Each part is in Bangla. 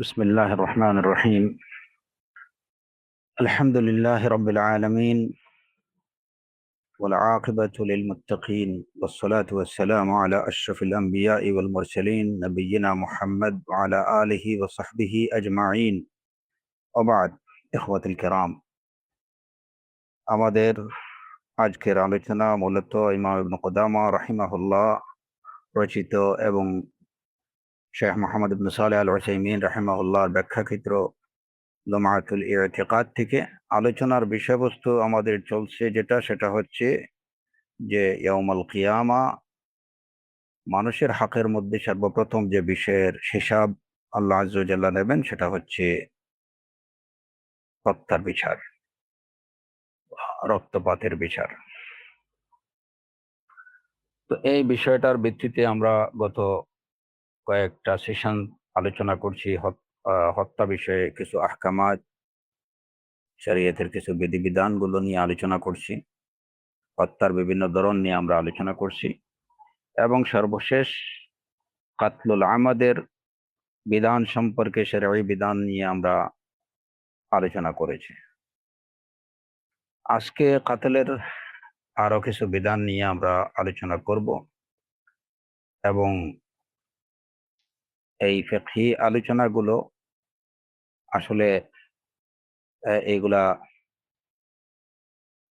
بسم الله الرحمن الرحيم. الحمد لله رب العالمين والعاقبة للمتقين والصلاة والسلام على أشرف الأنبياء والمرسلين نبينا محمد وعلى آله وصحبه أجمعين وبعد. إخوة الكرام, আমাদের আজকের আলোচনা মূলত ইমাম ইবনে কুদামা রাহিমাহুল্লাহ রচিত এবং শেখ মোহাম্মদ ইবনে সালেহ আল উসাইমিন রাহিমাহুল্লাহর ব্যাখ্যাকৃত লুমাতুল ইতিকাদ থেকে। আলোচনার বিষয়বস্তু আমাদের চলছে সেটা হচ্ছে যে ইয়াউমুল কিয়ামা, মানুষের হকের মধ্যে সর্বপ্রথম যে বিষয়ের হিসাব আল্লাহ আযজা ওয়া জাল্লা নেবেন সেটা হচ্ছে হত্যার বিচার, রক্তপাতের বিচার। তো এই বিষয়টার ভিত্তিতে আমরা গত কয়েকটা সেশন আলোচনা করছি। হত্যা বিষয়ে কিছু আহকামাত, শরীয়তের কিছু বিধিবিধানগুলো নিয়ে আলোচনা করছি। হত্যার বিভিন্ন ধরন নিয়ে আমরা আলোচনা করছি এবং সর্বশেষ কাতলুল আমাদের বিধান সম্পর্কে শরঈ বিধান নিয়ে আমরা আলোচনা করেছি। আজকে কাতলের আরো কিছু বিধান নিয়ে আমরা আলোচনা করব এবং এই ফিকহি আলোচনাগুলো আসলে এইগুলা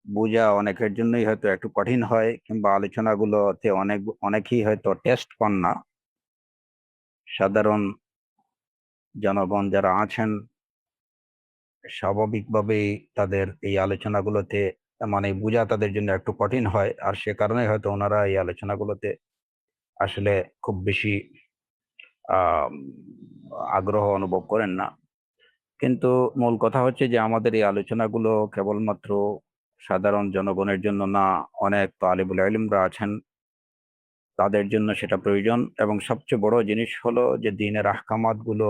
বোঝা অনেকের জন্যই হয়তো একটু কঠিন হয়, কিংবা আলোচনাগুলোতে অনেকেই হয়তো টেস্ট পান না। সাধারণ জনগণ যারা আছেন স্বাভাবিকভাবেই তাদের এই আলোচনাগুলোতে মানে বোঝা তাদের জন্য একটু কঠিন হয়, আর সে কারণে হয়তো ওনারা এই আলোচনাগুলোতে আসলে খুব বেশি আহ আগ্রহ অনুভব করেন না। কিন্তু মূল কথা হচ্ছে যে আমাদের এই আলোচনাগুলো কেবলমাত্র সাধারণ জনগণের জন্য না, অনেক তালিবুল ইলমরা আছেন তাদের জন্য সেটা প্রয়োজন। এবং সবচেয়ে বড় জিনিস হলো যে দ্বীনের আহকামাতগুলো,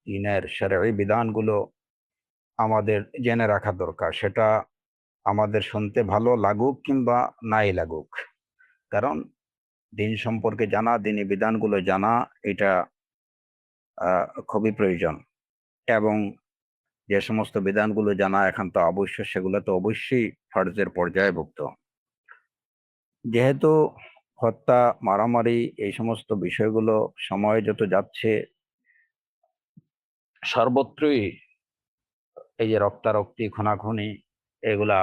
দ্বীনের শরঈ বিধানগুলো আমাদের জেনে রাখা দরকার। সেটা আমাদের শুনতে ভালো লাগুক কিংবা নাই লাগুক, কারণ দ্বীন সম্পর্কে জানা, দ্বীনি বিধানগুলো জানা, এটা খুবই প্রয়োজন। এবং যে সমস্ত বিধানগুলো জানা একান্ত আবশ্যক, সেগুলো তো অবশ্যই ফরজের পর্যায়ভুক্ত। যেহেতু হত্যা, মারামারি, এই সমস্ত বিষয়গুলো সময় যত যাচ্ছে সর্বত্রই এই যে রক্তারক্তি, খুনাখুনি, এগুলা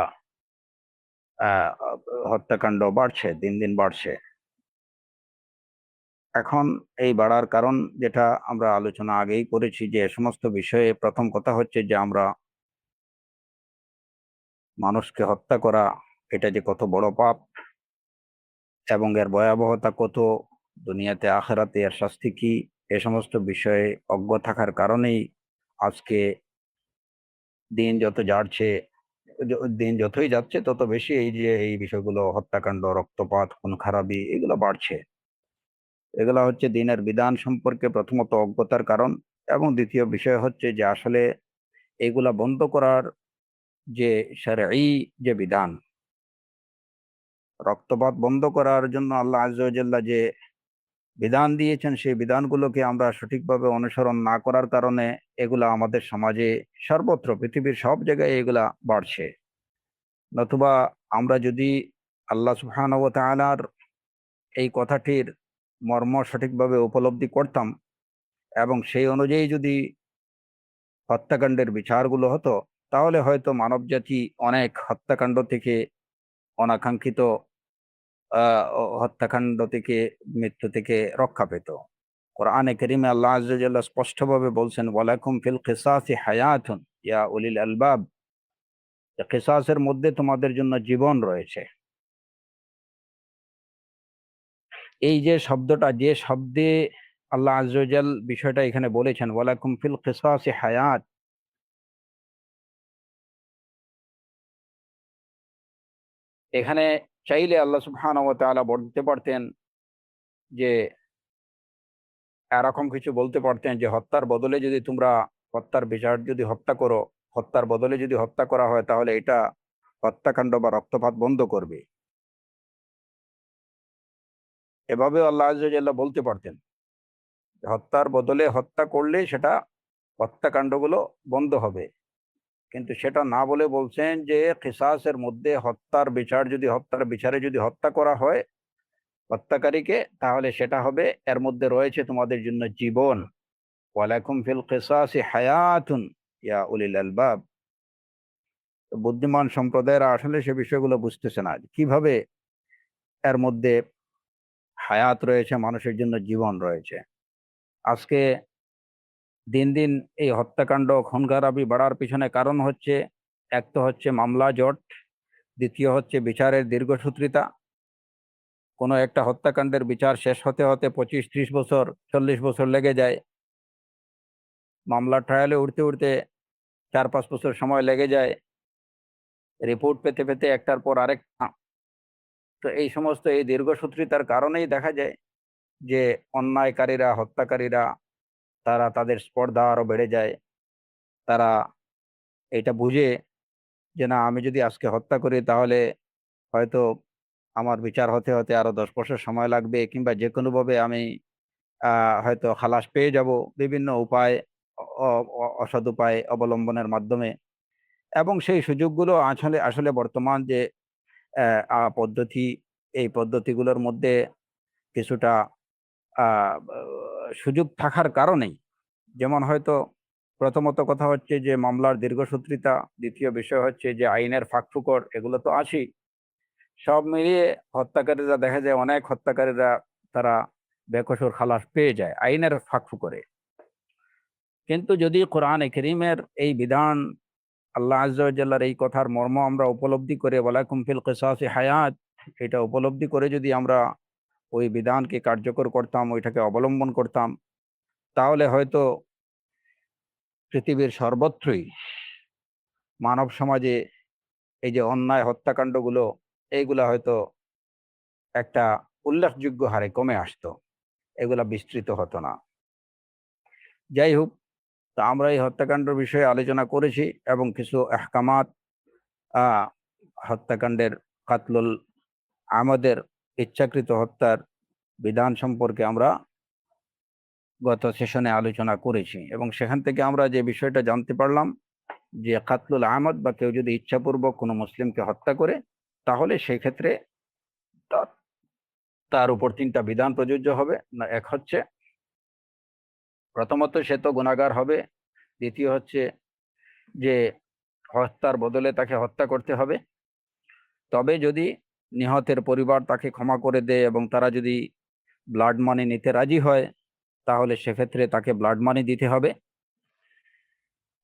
আহ হত্যাকাণ্ড বাড়ছে, দিন দিন বাড়ছে। এখন এই বাড়ার কারণ যেটা আমরা আলোচনা আগেই করেছি, যে সমস্ত বিষয়ে প্রথম কথা হচ্ছে যে আমরা মানুষকে হত্যা করা এটা যে কত বড় পাপ এবং এর ভয়াবহতা কত, দুনিয়াতে আখেরাতে এর শাস্তি কি, এ সমস্ত বিষয়ে অজ্ঞ থাকার কারণেই আজকে দিন যতই যাচ্ছে তত বেশি এই যে এই বিষয়গুলো, হত্যাকাণ্ড, রক্তপাত, খুন খারাপি, এগুলো বাড়ছে। এগুলো হচ্ছে দ্বীনের বিধান সম্পর্কে প্রথমত অজ্ঞতার কারণ। এবং দ্বিতীয় বিষয় হচ্ছে যে আসলে এগুলা বন্ধ করার যে শরঈ যে বিধান, রক্তপাত বন্ধ করার জন্য আল্লাহ আযজা ওয়া জাল্লা যে বিধান দিয়েছেন, সেই বিধানগুলোকে আমরা সঠিকভাবে অনুসরণ না করার কারণে এগুলা আমাদের সমাজে সর্বত্র, পৃথিবীর সব জায়গায় এগুলা বাড়ছে। নতুবা আমরা যদি আল্লাহ সুবহানাহু ওয়া তাআলার এই কথাটির মর্ম সঠিকভাবে উপলব্ধি করতাম এবং সেই অনুযায়ী যদি হত্যাকাণ্ডের বিচারগুলো হতো, তাহলে হয়তো মানবজাতি অনেক হত্যাকাণ্ড থেকে, অনাকাঙ্ক্ষিত হত্যাকাণ্ড থেকে, মৃত্যু থেকে রক্ষা পেত। কোরআনে কারীমে আল্লাহ আযজা ওয়া জাল্লা স্পষ্টভাবে বলছেন, ওয়ালাকুম ফিল কিসাসি হায়াতুন ইয়া উলিল আলবাব, কিসাসের মধ্যে তোমাদের জন্য জীবন রয়েছে। এই যে শব্দটা, যে শব্দে আল্লাহ আযজা ওয়া জাল বিষয়টা এখানে বলেছেন, ওয়ালাকুম ফিল কিসাসি হায়াত, এখানে চাইলে আল্লাহ সুবহানাহু ওয়া তাআলা বলতে পারতেন যে, এরকম কিছু বলতে পারতেন যে হত্যার বদলে যদি তোমরা হত্যার বিচার যদি হত্যা করো, হত্যার বদলে যদি হত্যা করা হয়, তাহলে এটা হত্যাকাণ্ড বা রক্তপাত বন্ধ করবে। এভাবেও আল্লাহ আযজা ওয়া জাল্লা বলতে পারতেন, হত্যার বদলে হত্যা করলে সেটা হত্যাকাণ্ডগুলো বন্ধ হবে। কিন্তু সেটা না বলে বলছেন যে কিসাসের মধ্যে হত্যার বিচারে যদি হত্যা করা হয় হত্যাকারীকে, তাহলে সেটা হবে এর মধ্যে রয়েছে তোমাদের জন্য জীবন। ওয়ালাকুম ফিল কিসাসি হায়াতুন ইয়া উলিল আলবাব। বুদ্ধিমান সম্প্রদায়ের আসলে সে বিষয়গুলো বুঝতেছে না, কিভাবে এর মধ্যে হায়াত রয়েছে, মানুষের জন্য জীবন রয়েছে। আজকে দিন দিন এই হত্যাকাণ্ড খুন-খারাপি বাড়ার পিছনে কারণ হচ্ছে, এক তো হচ্ছে মামলা জট, দ্বিতীয় হচ্ছে বিচারের দীর্ঘসূত্রিতা। কোনো একটা হত্যাকাণ্ডের বিচার শেষ হতে হতে 25-30 বছর 40 বছর লেগে যায়। মামলা ট্রায়ালে উঠতে উঠতে 4-5 বছর সময় লেগে যায়, রিপোর্ট পেতে পেতে একটার পর আরেকটা। তো এই দীর্ঘসূত্রিতার কারণেই দেখা যায় যে অন্যায়কারীরা, হত্যাকারীরা, তারা তাদের স্পর্ধা আরো বেড়ে যায়। তারা এটা বুঝে যে না, আমি যদি আজকে হত্যা করি তাহলে হয়তো আমার বিচার হতে হতে আরো 10 বছর সময় লাগবে, কিংবা যে কোনোভাবে আমি হয়তো খালাস পেয়ে যাব বিভিন্ন উপায়, অসৎ উপায় অবলম্বনের মাধ্যমে। এবং সেই সুযোগগুলো আসলে আসলে বর্তমান যে পদ্ধতি, এই পদ্ধতিগুলোর মধ্যে কিছুটা সুযোগ থাকার কারণেই, যেমন হয়তো প্রথমত কথা হচ্ছে যে মামলার দীর্ঘসূত্রিতা, দ্বিতীয় বিষয় হচ্ছে যে আইনের ফাঁকফোকর, এগুলো তো আছেই। সব মিলিয়ে হত্যাকারীরা দেখা যায়, অনেক হত্যাকারীরা তারা বেকসুর খালাস পেয়ে যায় আইনের ফাঁকফোকরে। কিন্তু যদি কোরআনে কারীমের এই বিধান, আল্লাহ আযজা ওয়া জাল্লার এই কথার মর্ম আমরা উপলব্ধি করে, ওয়ালাকুম ফিল কিসাসি হায়াত, এটা উপলব্ধি করে যদি আমরা ওই বিধানকে কার্যকর করতাম, ওইটাকে অবলম্বন করতাম, তাহলে হয়তো পৃথিবীর সর্বত্রই মানব সমাজে এই যে অন্যায় হত্যাকাণ্ডগুলো, এইগুলা হয়তো একটা উল্লেখযোগ্য হারে কমে আসতো, এগুলা বিস্তৃত হতো না। যাই হোক, তো আমরা এই হত্যাকাণ্ডের বিষয়ে আলোচনা করেছি এবং কিছু আহকামাত, হত্যাকাণ্ডের কাতলুল আমাদের ইচ্ছাকৃত হত্যার বিধান সম্পর্কে আমরা গত সেশনে আলোচনা করেছি, এবং সেখান থেকে আমরা যে বিষয়টা জানতে পারলাম যে কাতলুল আমদ, বা কেউ যদি ইচ্ছাপূর্বক কোনো মুসলিমকে হত্যা করে, তাহলে সেই ক্ষেত্রে তার তার উপর 3টা বিধান প্রযোজ্য হবে। না, এক হচ্ছে প্রথমত সে তো গুনাহগার হবে, দ্বিতীয় হচ্ছে যে হত্যার বদলে তাকে হত্যা করতে হবে। তবে যদি নিহতের পরিবার তাকে ক্ষমা করে দেয় এবং তারা যদি ব্লাড মানি নিতে রাজি হয়, তাহলে সেক্ষেত্রে তাকে ব্লাড মানি দিতে হবে।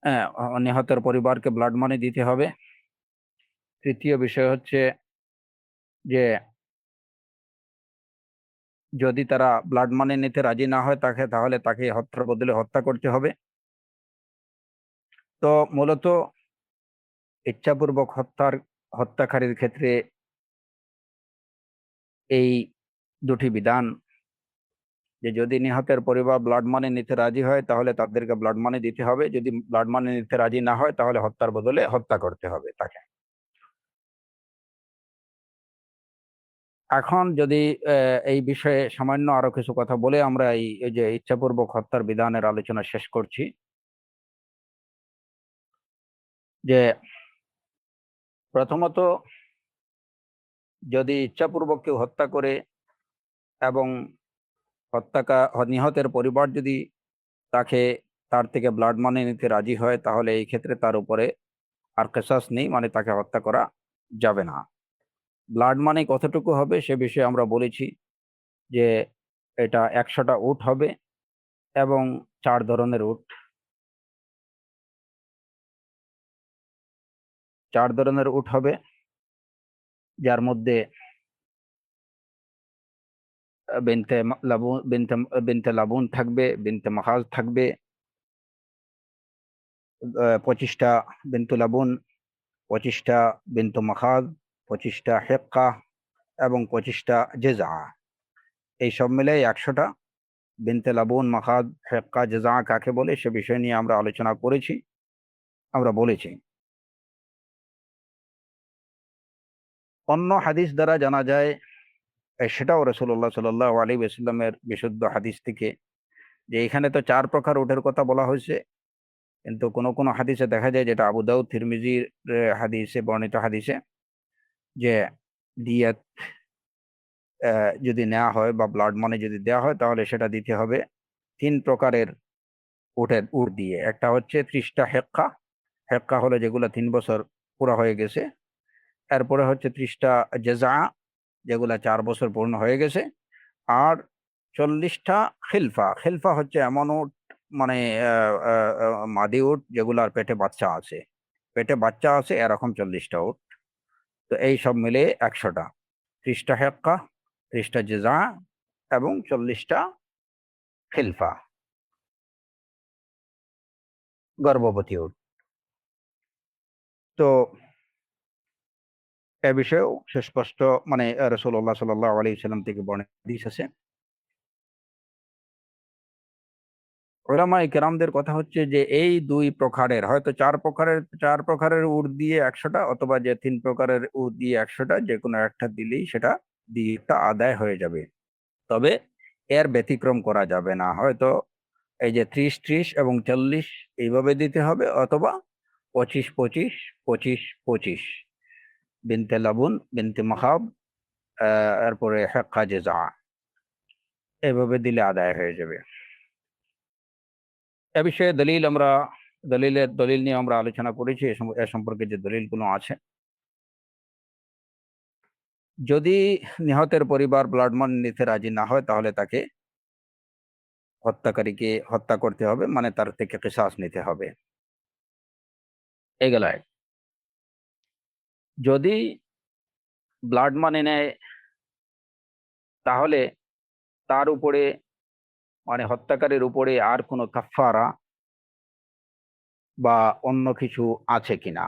হ্যাঁ, নিহতের পরিবারকে ব্লাড মানি দিতে হবে। তৃতীয় বিষয় হচ্ছে যে যদি তারা ব্লাড মানি নিতে রাজি না হয় তাহলে তাকে হত্যার বদলে হত্যা করতে হবে। তো মূলত ইচ্ছাপূর্বক হত্যাকারীর ক্ষেত্রে এই দুটি বিধান, যে যদি নিহতের পরিবার ব্লাড মানি নিতে রাজি হয় তাহলে তাদেরকে ব্লাড মানি দিতে হবে, যদি ব্লাড মানি নিতে রাজি না হয় তাহলে হত্যার বদলে হত্যা করতে হবে তাকে। এখন যদি এই বিষয়ে সামান্য আরো কিছু কথা বলে আমরা এই যে ইচ্ছাপূর্বক হত্যার বিধানের আলোচনা শেষ করছি। যে প্রথমত, যদি ইচ্ছাপূর্বক কেউ হত্যা করে এবং নিহতের পরিবার যদি তার থেকে ব্লাড মানি নিতে রাজি হয়, তাহলে এই ক্ষেত্রে তার উপরে আর কিসাস নেই, মানে তাকে হত্যা করা যাবে না। ব্লাড মানি কতটুকু হবে সে বিষয়ে আমরা বলেছি যে এটা 100টা উট হবে এবং 4 ধরনের উট। 4 ধরনের উট হবে, যার মধ্যে বিনতে লাবুন, বিনতে লাবুন থাকবে, বিনতে মাখাজ থাকবে, 25টা বিনতু লাবুন, 25টা বিনতু মাখাজ, 25টা হিক্কা এবং 25টা জেজা। এই সব মিলে 100টা। বিনতে লাবুন, মাখাজ, হিক্কা, জেজা কাকে বলে সে বিষয় নিয়ে আমরা আলোচনা করেছি, আমরা বলেছি। অন্য হাদিস দ্বারা জানা যায়, সেটাও রাসূলুল্লাহ সাল্লাল্লাহু আলাইহি ওয়াসাল্লামের বিশুদ্ধ হাদিস থেকে, যে এখানে তো 4 প্রকার উটের কথা বলা হয়েছে। কিন্তু কোনো কোনো হাদিসে দেখা যায়, যেটা আবু দাউদ তিরমিজির হাদিসে বর্ণিত হাদিসে, যে দিয়াত যদি নেওয়া হয় বা ব্লাড মানি যদি দেওয়া হয়, তাহলে সেটা দিতে হবে 3 প্রকারের উট দিয়ে। একটা হচ্ছে 30টা হেক্কা। হেক্কা হলো যেগুলো 3 বছর পুরা হয়ে গেছে। এরপরে হচ্ছে 30টা জেজা, যেগুলা 4 বছর পূর্ণ হয়ে গেছে। আর 40টা খিলফা। খিলফা হচ্ছে এমন উট, মানে মাদি উট যেগুলার পেটে বাচ্চা আছে, এরকম 40টা উট। তো এই সব মিলে 100টা। 30টা হেক্কা, 30টা জেজা এবং 40টা খিলফা, গর্ভবতী উট। তো এ বিষয়েও সুস্পষ্ট, মানে রাসূলুল্লাহ সাল্লাল্লাহু আলাইহি ওয়াসাল্লাম থেকে বর্ণিত হাদিস আছে। উলামায়ে কেরামদের কথা হচ্ছে যে এই 2 প্রকারের, হয়তো 4 প্রকারের উট দিয়ে 100টা, অথবা যে 3 প্রকারের উট দিয়ে 100টা, যে কোনো একটা দিলেই সেটা দিয়েটা আদায় হয়ে যাবে। তবে এর ব্যতিক্রম করা যাবে না। হয়তো এই যে 30-30 এবং 40 এইভাবে দিতে হবে, অথবা 25-25, 25-25, বিনতে লাবুন, বিনতে মাখাব, এরপরে হেক্কা জেজা, এভাবে দিলে আদায় হয়ে যাবে। এ বিষয়ে দলিল নিয়ে আমরা আলোচনা করেছি। এ সম্পর্কে যে দলিলগুলো আছে, যদি নিহতের পরিবার ব্লাড মানি নিতে রাজি না হয়, তাহলে তাকে হত্যাকারীকে হত্যা করতে হবে, মানে তার থেকে কিসাস নিতে হবে। এগুলো এক। যদি ব্লাড মানি নেয়, তাহলে তার উপরে, মানে হত্যাকারীর উপরে আর কোনো কাফফারা বা অন্য কিছু আছে কিনা,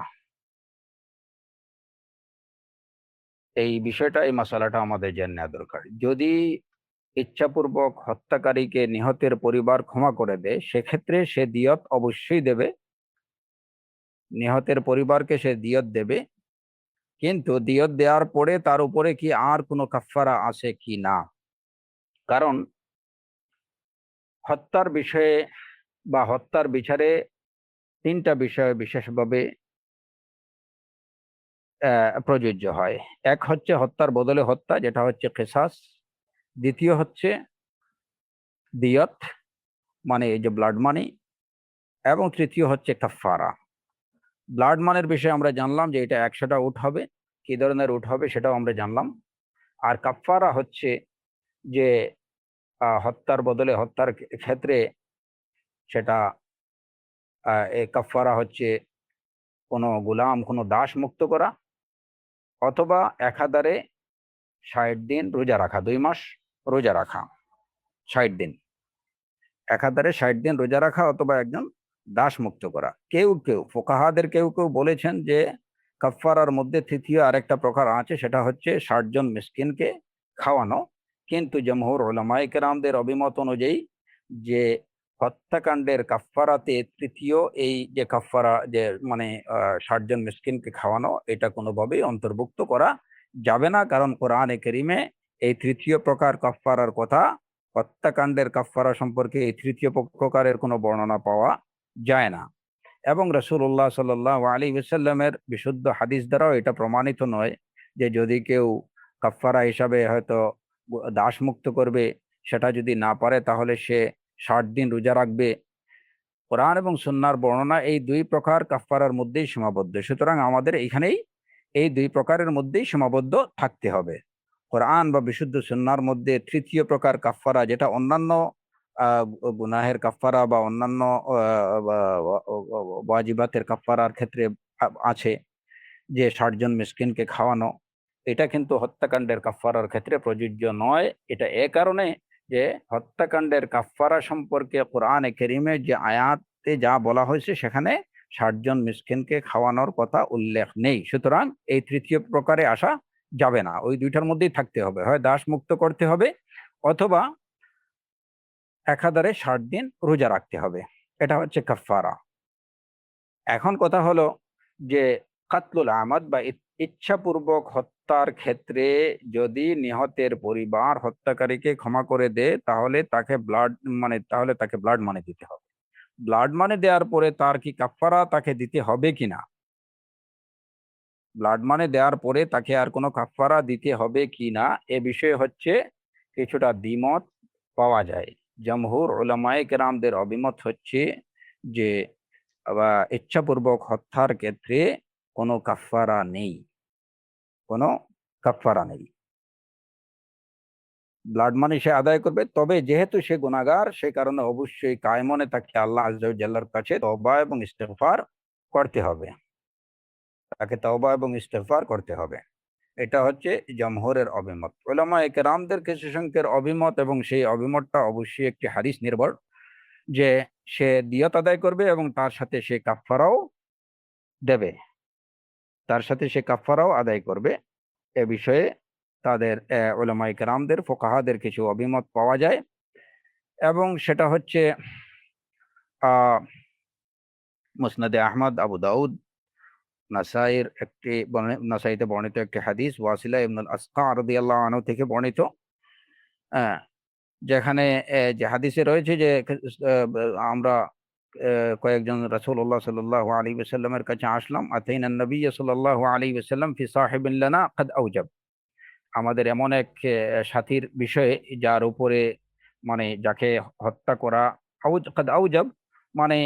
এই বিষয়টা, এই মশালাটা আমাদের জেনে নেওয়া দরকার। যদি ইচ্ছাপূর্বক হত্যাকারীকে নিহতের পরিবার ক্ষমা করে দেয়, সেক্ষেত্রে সে দিয়ত অবশ্যই দেবে, নিহতের পরিবারকে সে দিয়ত দেবে। কিন্তু দিয়ত দেওয়ার পরে তার উপরে কি আর কোনো কাফফারা আছে কি না, কারণ হত্যার বিষয়ে বা হত্যার বিচারে 3টা বিষয় বিশেষভাবে প্রযোজ্য হয়। এক হচ্ছে হত্যার বদলে হত্যা, যেটা হচ্ছে কিসাস। দ্বিতীয় হচ্ছে দিয়ত, মানে এই যে ব্লাড মানি। এবং তৃতীয় হচ্ছে কাফফারা। ব্লাড মানের বিষয়ে আমরা জানলাম যে এটা 100টা উট হবে, কি ধরনের উট হবে সেটাও আমরা জানলাম। আর কাফফারা হচ্ছে যে হত্যার বদলে হত্যার ক্ষেত্রে সেটা, এই কাফফারা হচ্ছে কোনো গোলাম, কোনো দাস মুক্ত করা, অথবা একাধারে 60 দিন রোজা রাখা, 2 মাস রোজা রাখা, 60 দিন একাধারে 60 দিন রোজা রাখা, অথবা একজন দাস মুক্ত করা। কেউ কেউ ফুকাহাদের কেউ কেউ বলেছেন যে কাফফারার মধ্যে তৃতীয় আরেকটা প্রকার আছে, সেটা হচ্ছে 60 জন মিসকিনকে খাওয়ানো। কিন্তু জমহুর উলামায়ে কেরামদের অভিমত অনুযায়ী যে হত্যাকাণ্ডের কাফফারাতে তৃতীয় এই যে কাফফারা, যে মানে 60 জন মিসকিনকে খাওয়ানো, এটা কোনোভাবেই অন্তর্ভুক্ত করা যাবে না। কারণ কোরআনে কারীমে এই তৃতীয় প্রকার কাফফারার কথা, হত্যাকাণ্ডের কাফফারা সম্পর্কে এই তৃতীয় প্রকারের কোনো বর্ণনা পাওয়া যায় না। এবং রাসূলুল্লাহ সাল্লাল্লাহু আলাইহি ওয়াসাল্লামের বিশুদ্ধ হাদিস দ্বারাও এটা প্রমাণিত নয় যে যদি কেউ কাফফারা হিসাবে হয়তো দাস মুক্ত করবে, সেটা যদি না পারে তাহলে সে 60 দিন রোজা রাখবে। কোরআন এবং সুন্নাহর বর্ণনা এই 2 প্রকার কাফফারার মধ্যেই সীমাবদ্ধ। সুতরাং আমাদের এখানেই এই 2 প্রকারের মধ্যেই সীমাবদ্ধ থাকতে হবে। কোরআন বা বিশুদ্ধ সুন্নাহর মধ্যে তৃতীয় প্রকার কাফফারা, যেটা অন্যান্য গুনাহের কাফফারা বা অন্যান্য ওয়াজিবাতের কাফফারার ক্ষেত্রে আছে, যে 60 জন মিসকিনকে খাওয়ানো, এটা কিন্তু হত্যাকাণ্ডের কাফফারার ক্ষেত্রে প্রযোজ্য নয়। এটা এ কারণে যে হত্যাকাণ্ডের কাফফারা সম্পর্কে কোরআনে কারীমে যে আয়াতে যা বলা হয়েছে, সেখানে 60 জন মিসকিনকে খাওয়ানোর কথা উল্লেখ নেই। সুতরাং এই তৃতীয় প্রকারে আসা যাবে না, ওই 2টার মধ্যেই থাকতে হবে। হয় দাস মুক্ত করতে হবে, অথবা একাধারে 60 দিন রোজা রাখতে হবে। এটা হচ্ছে কাফফারা। এখন কথা হলো যে কাতলুল আমাদ বা ইচ্ছাপূর্বক হত্যার ক্ষেত্রে যদি নিহতের পরিবার হত্যাকারীকে ক্ষমা করে দেয়, তাহলে তাকে ব্লাড মানি দিতে হবে। ব্লাড মানি দেওয়ার পরে তার কি কাফফারা তাকে দিতে হবে কিনা, ব্লাড মানি দেওয়ার পরে তাকে আর কোনো কাফফারা দিতে হবে কিনা এ বিষয়ে হচ্ছে কিছুটা দ্বিমত পাওয়া যায়। জমহুর উলামায়ে কেরামদের অভিমত হচ্ছে যে ইচ্ছাপূর্বক হত্যার ক্ষেত্রে কোনো কাফফারা নেই, কোনো কাফফারা নেই। ব্লাড মানি সে আদায় করবে, তবে যেহেতু সে গুনাহগার সে কারণে অবশ্যই কায়মনে তাকে আল্লাহ আযজা ওয়া জাল্লার কাছে তওবা এবং ইস্তেগফার করতে হবে, তাকে তওবা এবং ইস্তেগফার করতে হবে। এটা হচ্ছে জমহুরের অভিমত। উলামায়ে কেরামদের কিছু সংখ্যকের অভিমত, এবং সেই অভিমতটা অবশ্যই একটি হাদিস নির্ভর, যে সে দিয়ত আদায় করবে এবং তার সাথে সে কাফফারাও দেবে, তার সাথে সে কাফফারাও আদায় করবে। এ বিষয়ে তাদের উলামায়ে কেরামদের ফুকাহাদের কিছু অভিমত পাওয়া যায়, এবং সেটা হচ্ছে আহ মুসনাদে আহমদ, আবু দাউদ, নাসাইর একটি নাসাইতে বর্ণিত একটি হাদিস ওয়াসিলা ইবনুল আসকা রাদিয়াল্লাহু আনহু থেকে বর্ণিত, আহ, যেখানে যে হাদিসে রয়েছে যে আমরা কয়েকজন রাসূলুল্লাহ সাল্লাল্লাহু আলাইহি ওয়াসাল্লামের কাছে আসলাম, আতাইনা নবী সাল্লাল্লাহু আলাইহি ওয়াসাল্লাম ফি সাহিবিন লানা কাদ আউজাব, আমাদের এমন এক সাথীর বিষয়ে যার উপরে মানে যাকে হত্যা করা কাদ আউজাব, মানে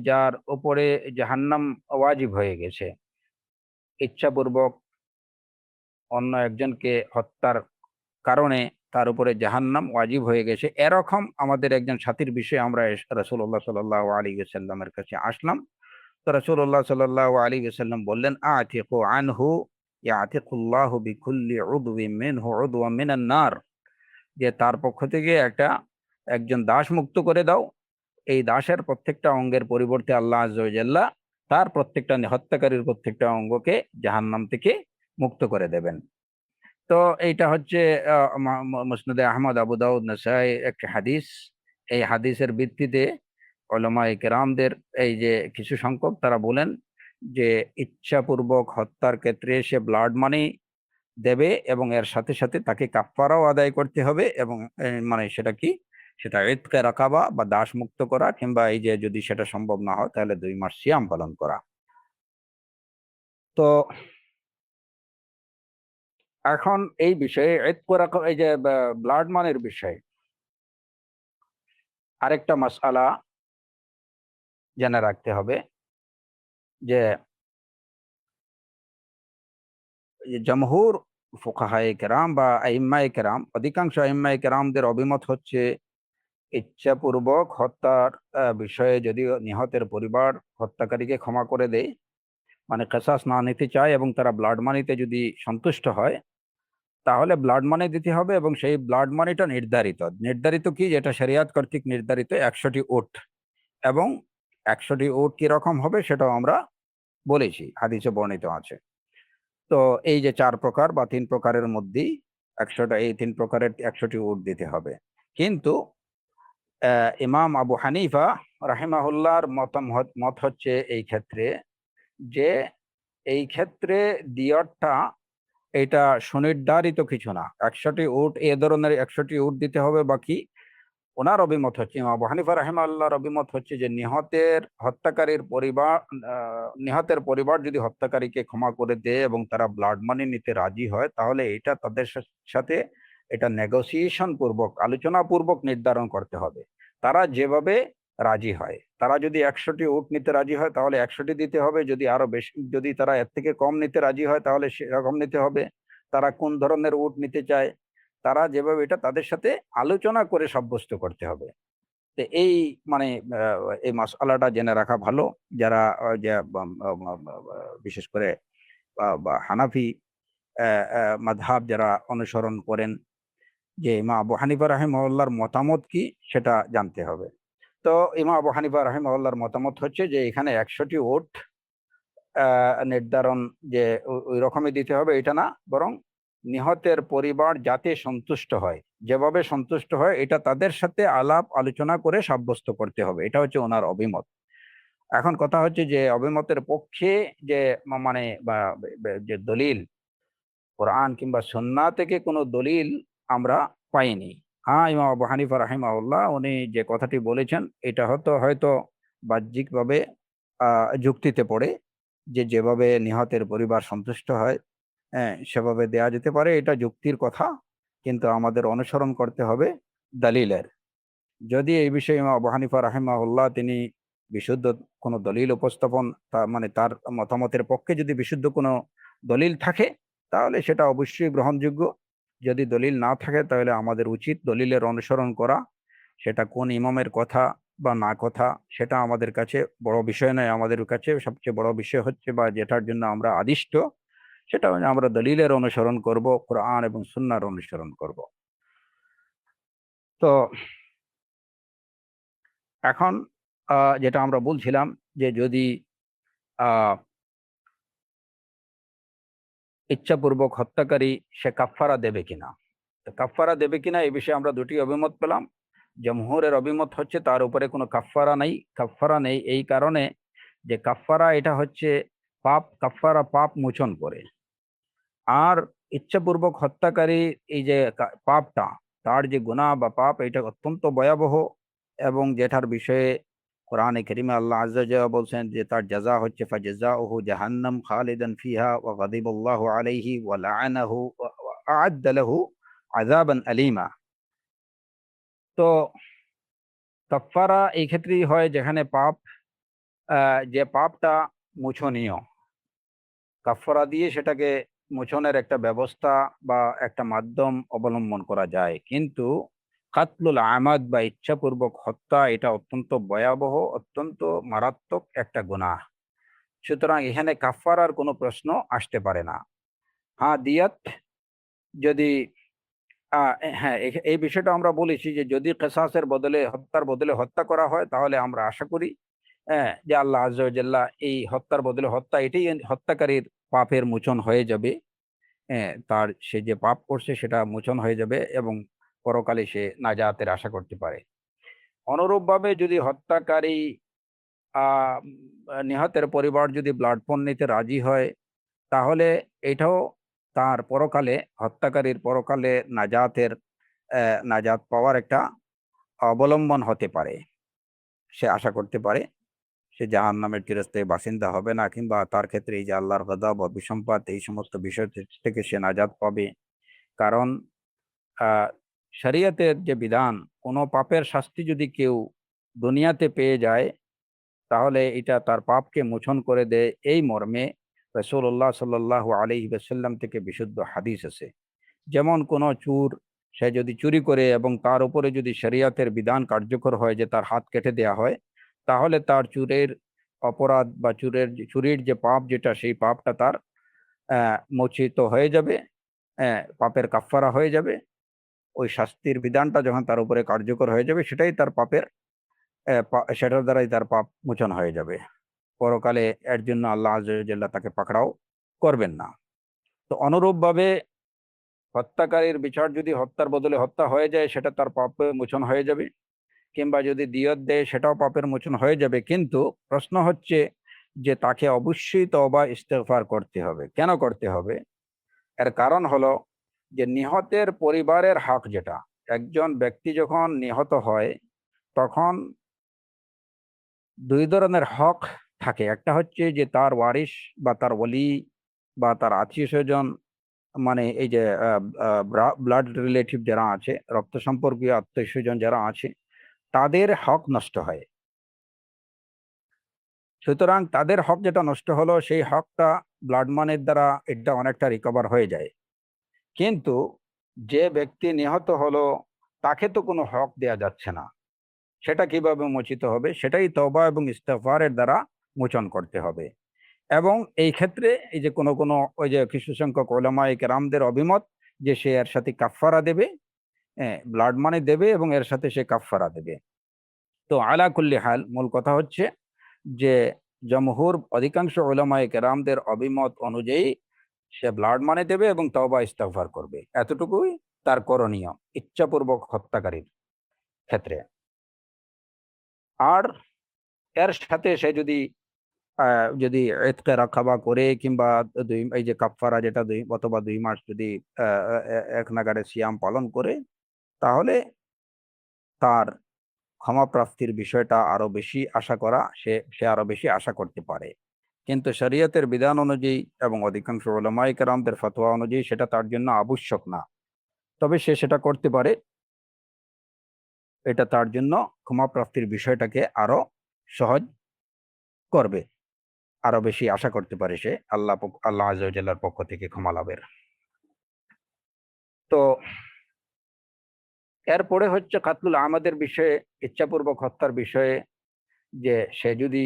যার উপরে জাহান্নাম ওয়াজিব হয়ে গেছে, ইচ্ছাপূর্বক অন্য একজনকে হত্যার কারণে তার উপরে জাহান্নাম ওয়াজিব হয়ে গেছে, এরকম আমাদের একজন সাথীর বিষয়ে আমরা রাসূলুল্লাহ সাল্লাল্লাহু আলাইহি ওয়াসাল্লামের কাছে আসলাম। তো রাসূলুল্লাহ সাল্লাল্লাহু আলাইহি ওয়াসাল্লাম বললেন, আতিকু আনহু ইয়াতিকুল্লাহু বিকুল্লি উদওয়িন মিনহু উদওয়ান মিনান নার, যে তার পক্ষ থেকে একজন দাস মুক্ত করে দাও, এই দাসের প্রত্যেকটা অঙ্গের পরিবর্তে আল্লাহ আযজা ওয়া জাল্লা তার প্রত্যেকটা হত্যাকারীর প্রত্যেকটা অঙ্গকে জাহান্নাম থেকে মুক্ত করে দেবেন। তো এইটা হচ্ছে মুসনাদে আহমদ, আবু দাউদ, নাসাই একটি হাদিস। এই হাদিসের ভিত্তিতে উলামায়ে কেরামদের এই যে কিছু সংখ্যক তারা বলেন যে ইচ্ছাপূর্বক হত্যার ক্ষেত্রে সে ব্লাড মানি দেবে এবং এর সাথে সাথে তাকে কাফফারাও আদায় করতে হবে, এবং মানে সেটা কি, সেটা ইতকে রাকাবা বা দাস মুক্ত করা, কিংবা এই যে যদি সেটা সম্ভব না হয় তাহলে 2 মাস সিয়াম পালন করা। তো এখন এই বিষয়ে এই যে ব্লাড মানের বিষয়ে আরেকটা মাসআলা জেনে রাখতে হবে, যে জমহুর ফুকাহায়ে কেরাম বা আইম্মায়ে কেরাম, অধিকাংশ আইম্মায়ে কেরামদের অভিমত হচ্ছে ইচ্ছাপূর্বক হত্যার বিষয়ে যদি নিহতের পরিবার হত্যাকারীকে ক্ষমা করে দেয়, মানে কিসাস না নিতে চায় এবং তারা ব্লাড মানিতে যদি সন্তুষ্ট হয়, তাহলে ব্লাড মানি দিতে হবে, এবং সেই ব্লাড মানিটা নির্ধারিত কি, যেটা শরিয়াত কর্তৃক নির্ধারিত 100টি উট, এবং 100টি উট কিরকম হবে সেটাও আমরা বলেছি, হাদিসে বর্ণিত আছে। তো এই যে 4 প্রকার বা 3 প্রকারের মধ্যেই 100টা, এই 3 প্রকারের 100টি উট দিতে হবে। কিন্তু ইমাম আবু হানিফা রাহিমাহুল্লাহর মত হচ্ছে এই ক্ষেত্রে, যে এই ক্ষেত্রে দিয়তটা এটা সুনির্ধারিত কিছু না, 100টি উট এ ধরনের 100টি উট দিতে হবে। বাকি ওনার অভিমত হচ্ছে, ইমাম আবু হানিফা রাহিমাহুল্লাহর অভিমত হচ্ছে যে নিহতের পরিবার যদি হত্যাকারীকে ক্ষমা করে দেয় এবং তারা ব্লাড মানি নিতে রাজি হয়, তাহলে এটা তাদের সাথে এটা নেগোসিয়েশন পূর্বক, আলোচনা পূর্বক নির্ধারণ করতে হবে। তারা যেভাবে রাজি হয়, তারা যদি 100টি উট নিতে রাজি হয় তাহলে 100টি দিতে হবে, যদি আরো বেশি, যদি তারা এর থেকে কম নিতে রাজি হয় তাহলে সেরকম নিতে হবে। তারা কোন ধরনের উট নিতে চায়, তারা যেভাবে, এটা তাদের সাথে আলোচনা করে সাব্যস্ত করতে হবে। তো এই মানে এই মাসআলাটা জেনে রাখা ভালো, যারা যে বিশেষ করে হানাফি মাযহাব যারা অনুসরণ করেন, যে ইমাম আবু হানিফা রাহিমাহুল্লাহর মতামত কি সেটা জানতে হবে। তো ইমাম আবু হানিফা রাহিমাহুল্লাহর মতামত হচ্ছে যে এখানে 100টি উট নির্ধারণ যে ওই রকমই দিতে হবে এটা না, বরং নিহতের পরিবার যাতে সন্তুষ্ট হয়, যেভাবে সন্তুষ্ট হয় এটা তাদের সাথে আলাপ আলোচনা করে সাব্যস্ত করতে হবে, এটা হচ্ছে ওনার অভিমত। এখন কথা হচ্ছে যে অভিমতের পক্ষে যে মানে যে দলিল, কোরআন কিংবা সুন্নাহ থেকে কোনো দলিল আমরা পাইনি। হ্যাঁ, ইমাম আবু হানিফা রাহিমাহুল্লাহ উনি যে কথাটি বলেছেন এটা হয়তো বাহ্যিকভাবে যুক্তিতে পড়ে যে যেভাবে নিহতের পরিবার সন্তুষ্ট হয়, সেভাবে দেয়া যেতে পারে, এটা যুক্তির কথা, কিন্তু আমাদের অনুসরণ করতে হবে দলিলের। যদি এই বিষয়ে ইমাম আবু হানিফা রাহিমাহুল্লাহ তিনি বিশুদ্ধ কোনো দলিল উপস্থাপন, মানে তার মতামতের পক্ষে যদি বিশুদ্ধ কোনো দলিল থাকে তাহলে সেটা অবশ্যই গ্রহণযোগ্য। যদি দলিল না থাকে তাহলে আমাদের উচিত দলিলের অনুসরণ করা। সেটা কোন ইমামের কথা বা না কথা সেটা আমাদের কাছে বড় বিষয় নয়। আমাদের কাছে সবচেয়ে বড় বিষয় হচ্ছে, বা যেটার জন্য আমরা আদিষ্ট, সেটা হচ্ছে আমরা দলিলের অনুসরণ করব, কোরআন এবং সুন্নাহর অনুসরণ করব। তো এখন যেটা আমরা বলছিলাম যে যদি আহ ইচ্ছাপূর্বক হত্যাকারী সে কাফফারা দেবে কিনা, তো কাফফারা দেবে কিনা এই বিষয়ে আমরা দুটি অভিমত পেলাম। জমহুরের অভিমত হচ্ছে তার উপরে কোনো কাফফারা নেই। কাফফারা নেই এই কারণে যে কাফফারা এটা হচ্ছে পাপ, কাফফারা পাপ মোচন করে। আর ইচ্ছাপূর্বক হত্যাকারী এই যে পাপটা, তার যে গুনাহ বা পাপ, এটা অত্যন্ত ভয়াবহ, এবং যেটার বিষয়ে কোরআনে কারিমে আল্লাহ আযজা ওয়া জাল্লা বলছেন যে তার জাযা হচ্ছে ফাজাযাউহু জাহান্নাম খালিদান ফিহা ওয়া গাদিবাল্লাহু আলাইহি ওয়া লাআনাহু ওয়া আ'আদ্দা লাহু আযাবান আলীমা। তো কাফফারা এই ক্ষেত্রেই হয় যেখানে পাপ, যে পাপটা মোচনীয়, কাফফারা দিয়ে সেটাকে মোচনের একটা ব্যবস্থা বা একটা মাধ্যম অবলম্বন করা যায়। কিন্তু কাতলুল আমাদ বা ইচ্ছাপূর্বক হত্যা এটা অত্যন্ত ভয়াবহ, অত্যন্ত মারাত্মক একটা গুনাহ। সুতরাং এখানে কাফফারার কোনো প্রশ্ন আসতে পারে না। হ্যাঁ, দিয়াত যদি হ্যাঁ, এই বিষয়টা আমরা বলেছি যে যদি কিসাসের বদলে, হত্যার বদলে হত্যা করা হয় তাহলে আমরা আশা করি যে আল্লাহ আযজা ওয়া জাল্লা এই হত্যার বদলে হত্যা, এটাই হত্যাকারীর পাপের মোচন হয়ে যাবে। তার সে যে পাপ করছে সেটা মোচন হয়ে যাবে এবং পরকালে সে নাজাতের আশা করতে পারে। অনুরূপভাবে যদি হত্যাকারী নিহতের পরিবার যদি ব্লাড পণ নিতে রাজি হয় তাহলে এটাও তার পরকালে, হত্যাকারীর পরকালে নাজাত পাওয়ার একটা অবলম্বন হতে পারে। সে আশা করতে পারে সে জাহান্নামের চিরস্থায়ী বাসিন্দা হবে না, কিংবা তার ক্ষেত্রে এই যে আল্লাহর গজব বা বিসম্পাত এই সমস্ত বিষয় থেকে সে নাজাত পাবে। কারণ আহ শরীয়তের যে বিধান, কোনো পাপের শাস্তি যদি কেউ দুনিয়াতে পেয়ে যায় তাহলে এটা তার পাপকে মোচন করে দেয়, এই মর্মে রাসূলুল্লাহ সাল্লাল্লাহু আলাইহি ওয়াসাল্লাম থেকে বিশুদ্ধ হাদিস আছে। যেমন কোনো চোর, সে যদি চুরি করে এবং তার উপরে যদি শরীয়তের বিধান কার্যকর হয় যে তার হাত কেটে দেয়া হয়, তাহলে তার চুরের অপরাধ বা চুরির যে পাপ, যেটা সেই পাপটা তার মোচিত হয়ে যাবে, পাপের কাফফারা হয়ে যাবে। ওই শাস্তির বিধানটা যখন তার উপরে কার্যকর হয়ে যাবে সেটাই তার পাপের, সেটার দ্বারাই তার পাপ মোচন হয়ে যাবে। পরকালে এর জন্য আল্লাহ আযজা ওয়া জাল্লা তাকে পাকড়াও করবেন না। তো অনুরূপভাবে হত্যাকারীর বিচার যদি হত্যার বদলে হত্যা হয়ে যায় সেটা তার পাপের মোচন হয়ে যাবে, কিংবা যদি দিয়ত দেয় সেটাও পাপের মোচন হয়ে যাবে। কিন্তু প্রশ্ন হচ্ছে যে তাকে অবশ্যই তওবা ইস্তেগফার করতে হবে। কেন করতে হবে? এর কারণ হলো যে নিহতের পরিবারের হক যেটা, একজন ব্যক্তি যখন নিহত হয় তখন দুই ধরনের হক থাকে। একটা হচ্ছে যে তার ওয়ারিশ বা তার ওলি বা তার আত্মীয় স্বজন, মানে এই যে ব্লাড রিলেটিভ যারা আছে, রক্ত সম্পর্কীয় আত্মীয় স্বজন যারা আছে, তাদের হক নষ্ট হয়। সুতরাং তাদের হক যেটা নষ্ট হলো সেই হকটা ব্লাড মানির দ্বারা এটা অনেকটা রিকভার হয়ে যায়। কিন্তু যে ব্যক্তি নিহত হলো তাকে তো কোনো হক দেয়া যাচ্ছে না, সেটা কিভাবে মোচিত হবে? সেটাই তওবা এবং ইস্তেগফারের দ্বারা মোচন করতে হবে। এবং এই ক্ষেত্রে এই যে কোনো ওই যে কিছু সংখ্যক উলামায়ে কেরামদের অভিমত যে সে এর সাথে কাফফারা দেবে, ব্লাড মানি দেবে এবং এর সাথে সে কাফফারা দেবে। তো আলা কুল্লি হাল, মূল কথা হচ্ছে যে জমহুর অধিকাংশ উলামায়ে কেরামদের অভিমত অনুযায়ী সে ব্লাড মানি দেবে এবং তওবা ইস্তেগফার করবে। এতটুকুই তার করণীয় ইচ্ছাপূর্বক হত্যাকারীর ক্ষেত্রে। আর এর সাথে সে যদি ইতকে রাকাবা করে, কিংবা এই যে কাফফারা যেটা ২ অথবা ২ মাস যদি এক নাগাড়ে সিয়াম পালন করে, তাহলে তার ক্ষমা প্রাপ্তির বিষয়টা আরো বেশি আশা করা, সে আরো বেশি আশা করতে পারে। কিন্তু শরীয়তের বিধান অনুযায়ী এবং অধিকাংশ উলামায়ে কেরামদের ফতোয়া অনুযায়ী সেটা তার জন্য আবশ্যক না, তবে সে সেটা করতে পারে। এটা তার জন্য ক্ষমা প্রাপ্তির বিষয়টাকে আরো সহজ করবে, আরো বেশি আশা করতে পারে সে আল্লাহ আযজা ওয়া জাল্লার পক্ষ থেকে ক্ষমা লাভের। তো এরপরে হচ্ছে কাতলুল আমাদের বিষয়ে, ইচ্ছাপূর্বক হত্যার বিষয়ে, যে সে যদি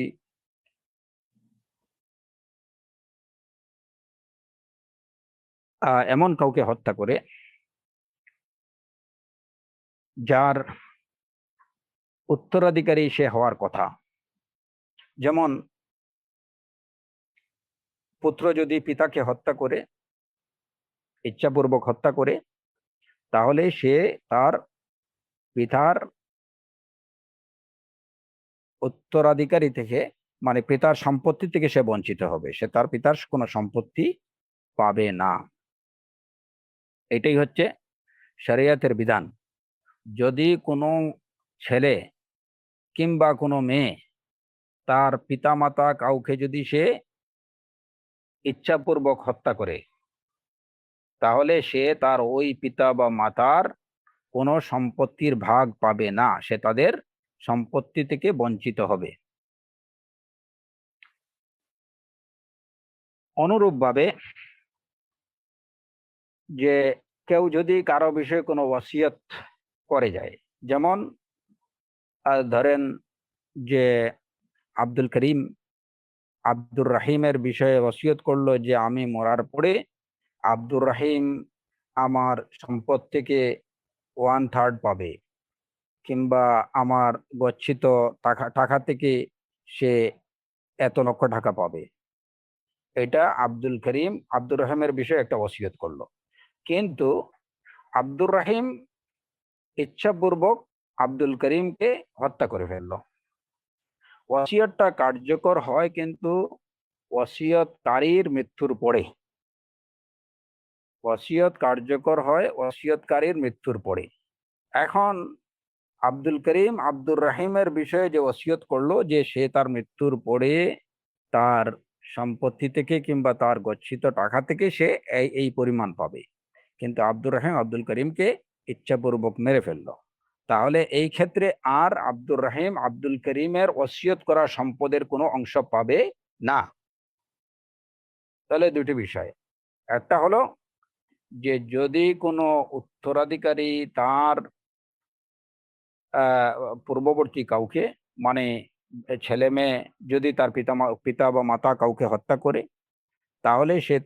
এমন কাউকে হত্যা করে যার উত্তরাধিকারী সে হওয়ার কথা, যেমন পুত্র যদি পিতাকে হত্যা করে, ইচ্ছাপূর্বক হত্যা করে, তাহলে সে তার পিতার উত্তরাধিকারী থেকে, মানে পিতার সম্পত্তি থেকে সে বঞ্চিত হবে, সে তার পিতার কোনো সম্পত্তি পাবে না। এটাই হচ্ছে শরিয়তের বিধান। যদি কোনো ছেলে কিংবা কোনো মেয়ে তার পিতামাতা কাউকে যদি সে ইচ্ছাপূর্বক হত্যা করে, তাহলে সে তার ওই পিতা বা মাতার কোনো সম্পত্তির ভাগ পাবে না, সে তাদের সম্পত্তি থেকে বঞ্চিত হবে। অনুরূপভাবে, যে কেউ যদি কারো বিষয়ে কোনো ওসিয়ত করে যায়, যেমন ধরেন যে আব্দুল করিম আব্দুর রাহিমের বিষয়ে ওসিয়ত করলো যে আমি মরার পরে আব্দুর রাহিম আমার সম্পদ থেকে 1/3 পাবে, কিংবা আমার গচ্ছিত টাকা টাকা থেকে সে এত লক্ষ টাকা পাবে। এটা আব্দুর রহিমের বিষয়ে একটা ওসিয়ত করলো, কিন্তু আব্দুর রাহিম ইচ্ছাপূর্বক আব্দুল করিমকে হত্যা করে ফেললো। ওসিয়তটা কার্যকর হয় কিন্তু ওসিয়তকারীর মৃত্যুর পরে। ওসিয়ত কার্যকর হয় ওসিয়তকারীর মৃত্যুর পরে। এখন আব্দুল করিম আব্দুর রাহিমের বিষয়ে যে ওসিয়ত করলো যে সে তার মৃত্যুর পরে তার সম্পত্তি থেকে কিংবা তার গচ্ছিত টাকা থেকে সে এই পরিমাণ পাবে, কিন্তু আব্দুর রাহিম আব্দুল করিমকে ইচ্ছাপূর্বক মেরে ফেললো, তাহলে এই ক্ষেত্রে আর আব্দুর রাহিম আব্দুল করিমের ওসিয়ত করা সম্পদের কোনো অংশ পাবে না। তাহলে দুটি বিষয়, একটা হলো যে যদি কোনো উত্তরাধিকারী তার পূর্ববর্তী কাউকে, মানে ছেলে মেয়ে যদি তার পিতা বা মাতা কাউকে হত্যা করে, তাহলে সে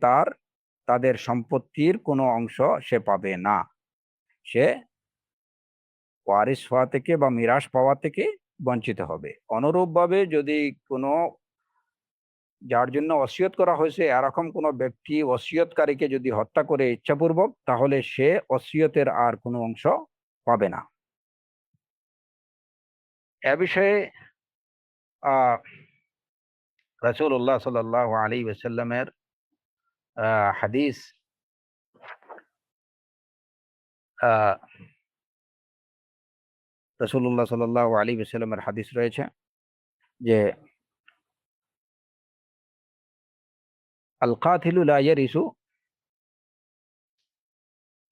তাদের সম্পত্তির কোনো অংশ সে পাবে না, সে ওয়ারিস হওয়া থেকে বা মিরাস পাওয়া থেকে বঞ্চিত হবে। অনুরূপভাবে যদি কোনো, যার জন্য ওসিয়ত করা হয়েছে এরকম কোনো ব্যক্তি ওসিয়তকারীকে যদি হত্যা করে ইচ্ছাপূর্বক, তাহলে সে ওসিয়তের আর কোনো অংশ পাবে না। এ বিষয়ে রাসূলুল্লাহ সাল্লাল্লাহু আলাইহি ওয়াসাল্লামের হাদিস, রাসূলুল্লাহ সাল্লাল্লাহু আলাইহি ওয়াসাল্লামের হাদিস রয়েছে যে আল কাতিলু লা ইয়ারিসু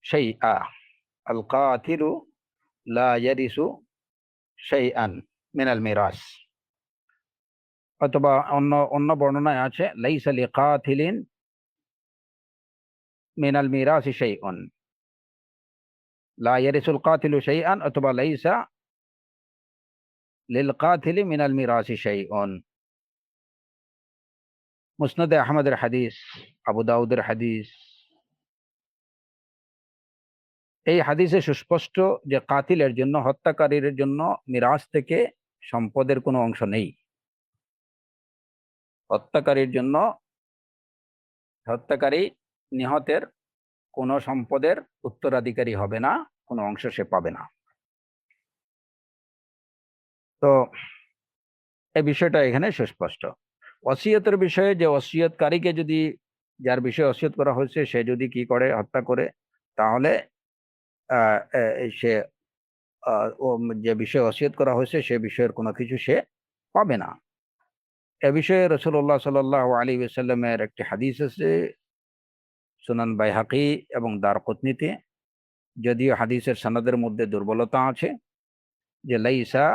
শাইআ, আল কাতিলু লা ইয়ারিসু শাইআন মিনাল মিরাস, অথবা অন্য অন্য বর্ণনায় আছে লাইসা লিকাতিলিন মিনাল মিরাসি শাইউন, লা ইয়ারিসুল কাতিলু শাইআন, অথবা লাইসা লিল কাতিলি মিনাল মিরাসি শাইউন। মুসনাদে আহমদের হাদিস, আবু দাউদের হাদিস। এই হাদিসে সুস্পষ্ট যে কাতিলের জন্য, হত্যাকারীর জন্য মিরাস থেকে সম্পদের কোনো অংশ নেই। হত্যাকারীর জন্য, হত্যাকারী নিহতের কোনো সম্পদের উত্তরাধিকারী হবে না, কোনো অংশ সে পাবে না। তো এই বিষয়টা এখানে সুস্পষ্ট। ওসিয়তের বিষয়ে, যে ওসিয়তকারীকে যদি, যার বিষয়ে ওসিয়ত করা হয়েছে সে যদি কি করে, হত্যা করে, তাহলে সে ও যে বিষয়ে ওসিয়ত করা হয়েছে সে বিষয়ের কোনো কিছু সে পাবে না। এ বিষয়ে রাসূলুল্লাহ সাল্লাল্লাহু আলাইহি ওয়াসাল্লামের একটি হাদিস আছে সুনান বাইহাকী এবং দারকুতনিতে, যদিও হাদিসের সনদের মধ্যে দুর্বলতা আছে, যে লাইসা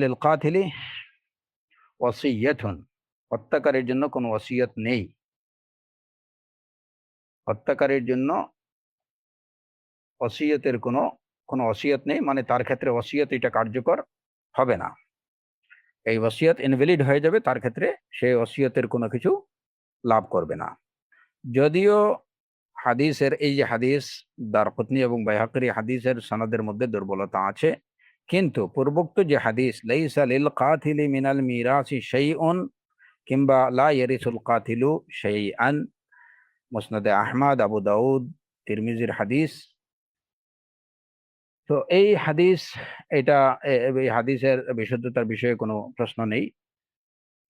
লিল কাতিলি ওয়াসিয়্যাতুন, হত্যাকারীর জন্য কোনো ওসিয়ত নেই। হত্যাকারীর জন্য ওসিয়তের কোনো ওসিয়ত নেই, মানে তার ক্ষেত্রে ওসিয়ত এটা কার্যকর হবে না। এই ওসিয়ত ইনভ্যালিড হয়ে যাবে, তার ক্ষেত্রে সে ওসিয়তের কোনো কিছু লাভ করবে না। যদিও হাদিসের এই যে হাদিস দারকুতনি এবং বাইহাকির হাদিসের সনদের মধ্যে দুর্বলতা আছে, কিন্তু পূর্বোক্ত যে হাদিস লাইসা লিল কাতিলি মিনাল মিরাসি শাইউন কিংবা লা ইয়ারিসুল কাতিলু শাইআন, মুসনাদে আহমদ, আবু দাউদ, তিরমিজির হাদিস। তো এই হাদিস, এটা এই হাদিসের বিশুদ্ধতার বিষয়ে কোনো প্রশ্ন নেই।